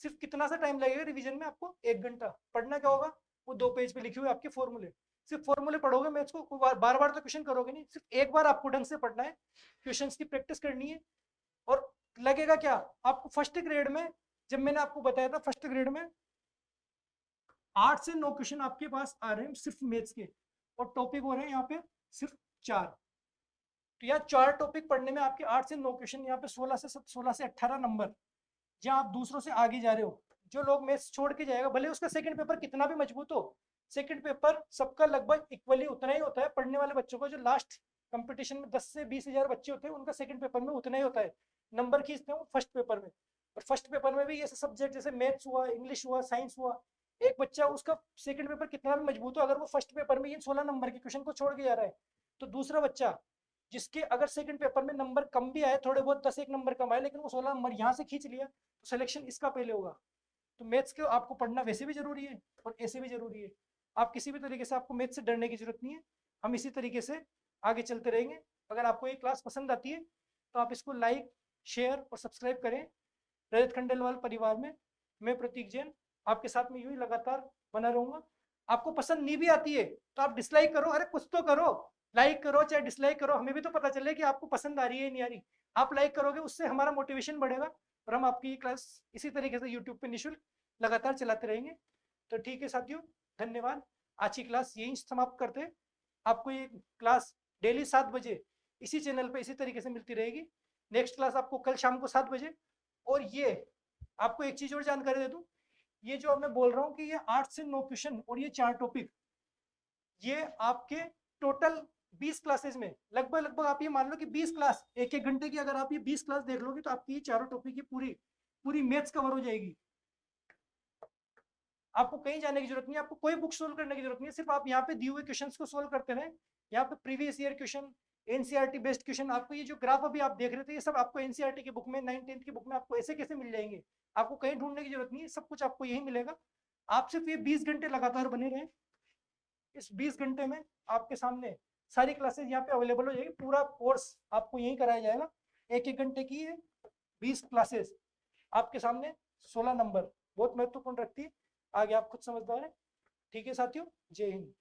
सिर्फ कितना सा टाइम लगेगा रिवीजन में, आपको 1 घंटा। पढ़ना क्या होगा, वो 2 पेज पे लिखे हुए आपके फॉर्मूले, सिर्फ फॉर्मूले पढ़ोगे मैथ्स को, बार बार तो क्वेश्चन करोगे नहीं, सिर्फ एक बार आपको ढंग से पढ़ना है, क्वेश्चन की प्रैक्टिस करनी है। और लगेगा क्या आपको, फर्स्ट ग्रेड में जब मैंने आपको बताया था, फर्स्ट ग्रेड में 8 से 9 क्वेश्चन आपके पास आ रहे हैं सिर्फ मैथ्स के, और टॉपिक हो रहे हैं यहाँ पे सिर्फ 4। तो यहाँ 4 टॉपिक पढ़ने में आपके 8 से 9 क्वेश्चन, यहाँ पे 16 से 18 नंबर, जहाँ आप दूसरों से आगे जा रहे हो। जो लोग मैथ्स छोड़ के जाएगा, भले उसका सेकंड पेपर कितना भी मजबूत हो, सेकंड पेपर सबका लगभग इक्वली उतना ही होता है। पढ़ने वाले बच्चों को, जो लास्ट कंपटीशन में 10 से 20 हजार बच्चे होते हैं, उनका सेकंड पेपर में उतना ही होता है, नंबर खींचते हैं फर्स्ट पेपर में। और फर्स्ट पेपर में भी ऐसे सब्जेक्ट जैसे मैथ्स हुआ, इंग्लिश हुआ, साइंस हुआ, एक बच्चा उसका सेकंड पेपर कितना भी मजबूत हो, अगर वो फर्स्ट पेपर में ये 16 नंबर के क्वेश्चन को छोड़ के जा रहा है, तो दूसरा बच्चा जिसके अगर सेकंड पेपर में नंबर कम भी आए, थोड़े बहुत 10 एक नंबर कम आए, लेकिन वो 16 नंबर यहाँ से खींच लिया, तो सिलेक्शन इसका पहले होगा। तो मैथ्स को आपको पढ़ना वैसे भी जरूरी है और ऐसे भी जरूरी है। आप किसी भी तरीके से, आपको मैथ्स से डरने की जरूरत नहीं है। हम इसी तरीके से आगे चलते रहेंगे। अगर आपको ये क्लास पसंद आती है तो आप इसको लाइक, शेयर और सब्सक्राइब करें। रजत खंडेलवाल परिवार में मैं प्रतीक जैन आपके साथ में यूं ही लगातार बना रहूंगा। आपको पसंद नहीं भी आती है तो आप डिसलाइक करो, अरे कुछ तो करो, लाइक करो चाहे डिसलाइक करो, हमें भी तो पता चले कि आपको पसंद आ रही है नहीं आ रही। आप लाइक करोगे, उससे हमारा मोटिवेशन बढ़ेगा और हम आपकी ये क्लास इसी तरीके से यूट्यूब पे निःशुल्क लगातार चलाते रहेंगे। तो ठीक है साथियों, धन्यवाद। आज की क्लास यहीं समाप्त करते हैं। आपको ये क्लास डेली 7 बजे इसी चैनल पे इसी तरीके से मिलती रहेगी। नेक्स्ट क्लास आपको कल शाम को 7 बजे। और ये आपको एक चीज़ और जानकारी दे दूँ, ये जो मैं बोल रहा हूँ कि ये 8 से 9 क्वेश्चन और ये 4 टॉपिक, ये आपके टोटल 20 क्लासेज में लगभग आप ये मान लो कि 20 क्लास, एक एक घंटे की अगर आप ये 20 क्लास देख लोगे तो आपकी ये चारों टॉपिक की पूरी पूरी मैथ्स कवर हो जाएगी। आपको कहीं जाने की जरूरत नहीं है, आपको कोई बुक सोल्व करने की जरूरत नहीं है, सिर्फ आप यहाँ पे दिए हुए क्वेश्चंस को सोल्व करते रहें। यहाँ पे previous year question, NCERT based question, आपको ये जो ग्राफ अभी आप देख रहे थे, ये सब आपको एनसीईआरटी की बुक में, 9th-10th की बुक में आपको ऐसे कैसे मिल जाएंगे। आपको कहीं ढूंढने की जरूरत नहीं है, सब कुछ आपको यही मिलेगा। आप सिर्फ ये 20 घंटे लगातार बने रहें। इस 20 घंटे में आपके सामने सारी क्लासेज यहाँ पे अवेलेबल हो जाएगी, पूरा कोर्स आपको यहीं कराया जाएगा। एक एक घंटे की है 20 क्लासेस, आपके सामने 16 नंबर, बहुत महत्वपूर्ण रखती है। आगे आप खुद समझदार हैं। ठीक है साथियों, जय हिंद।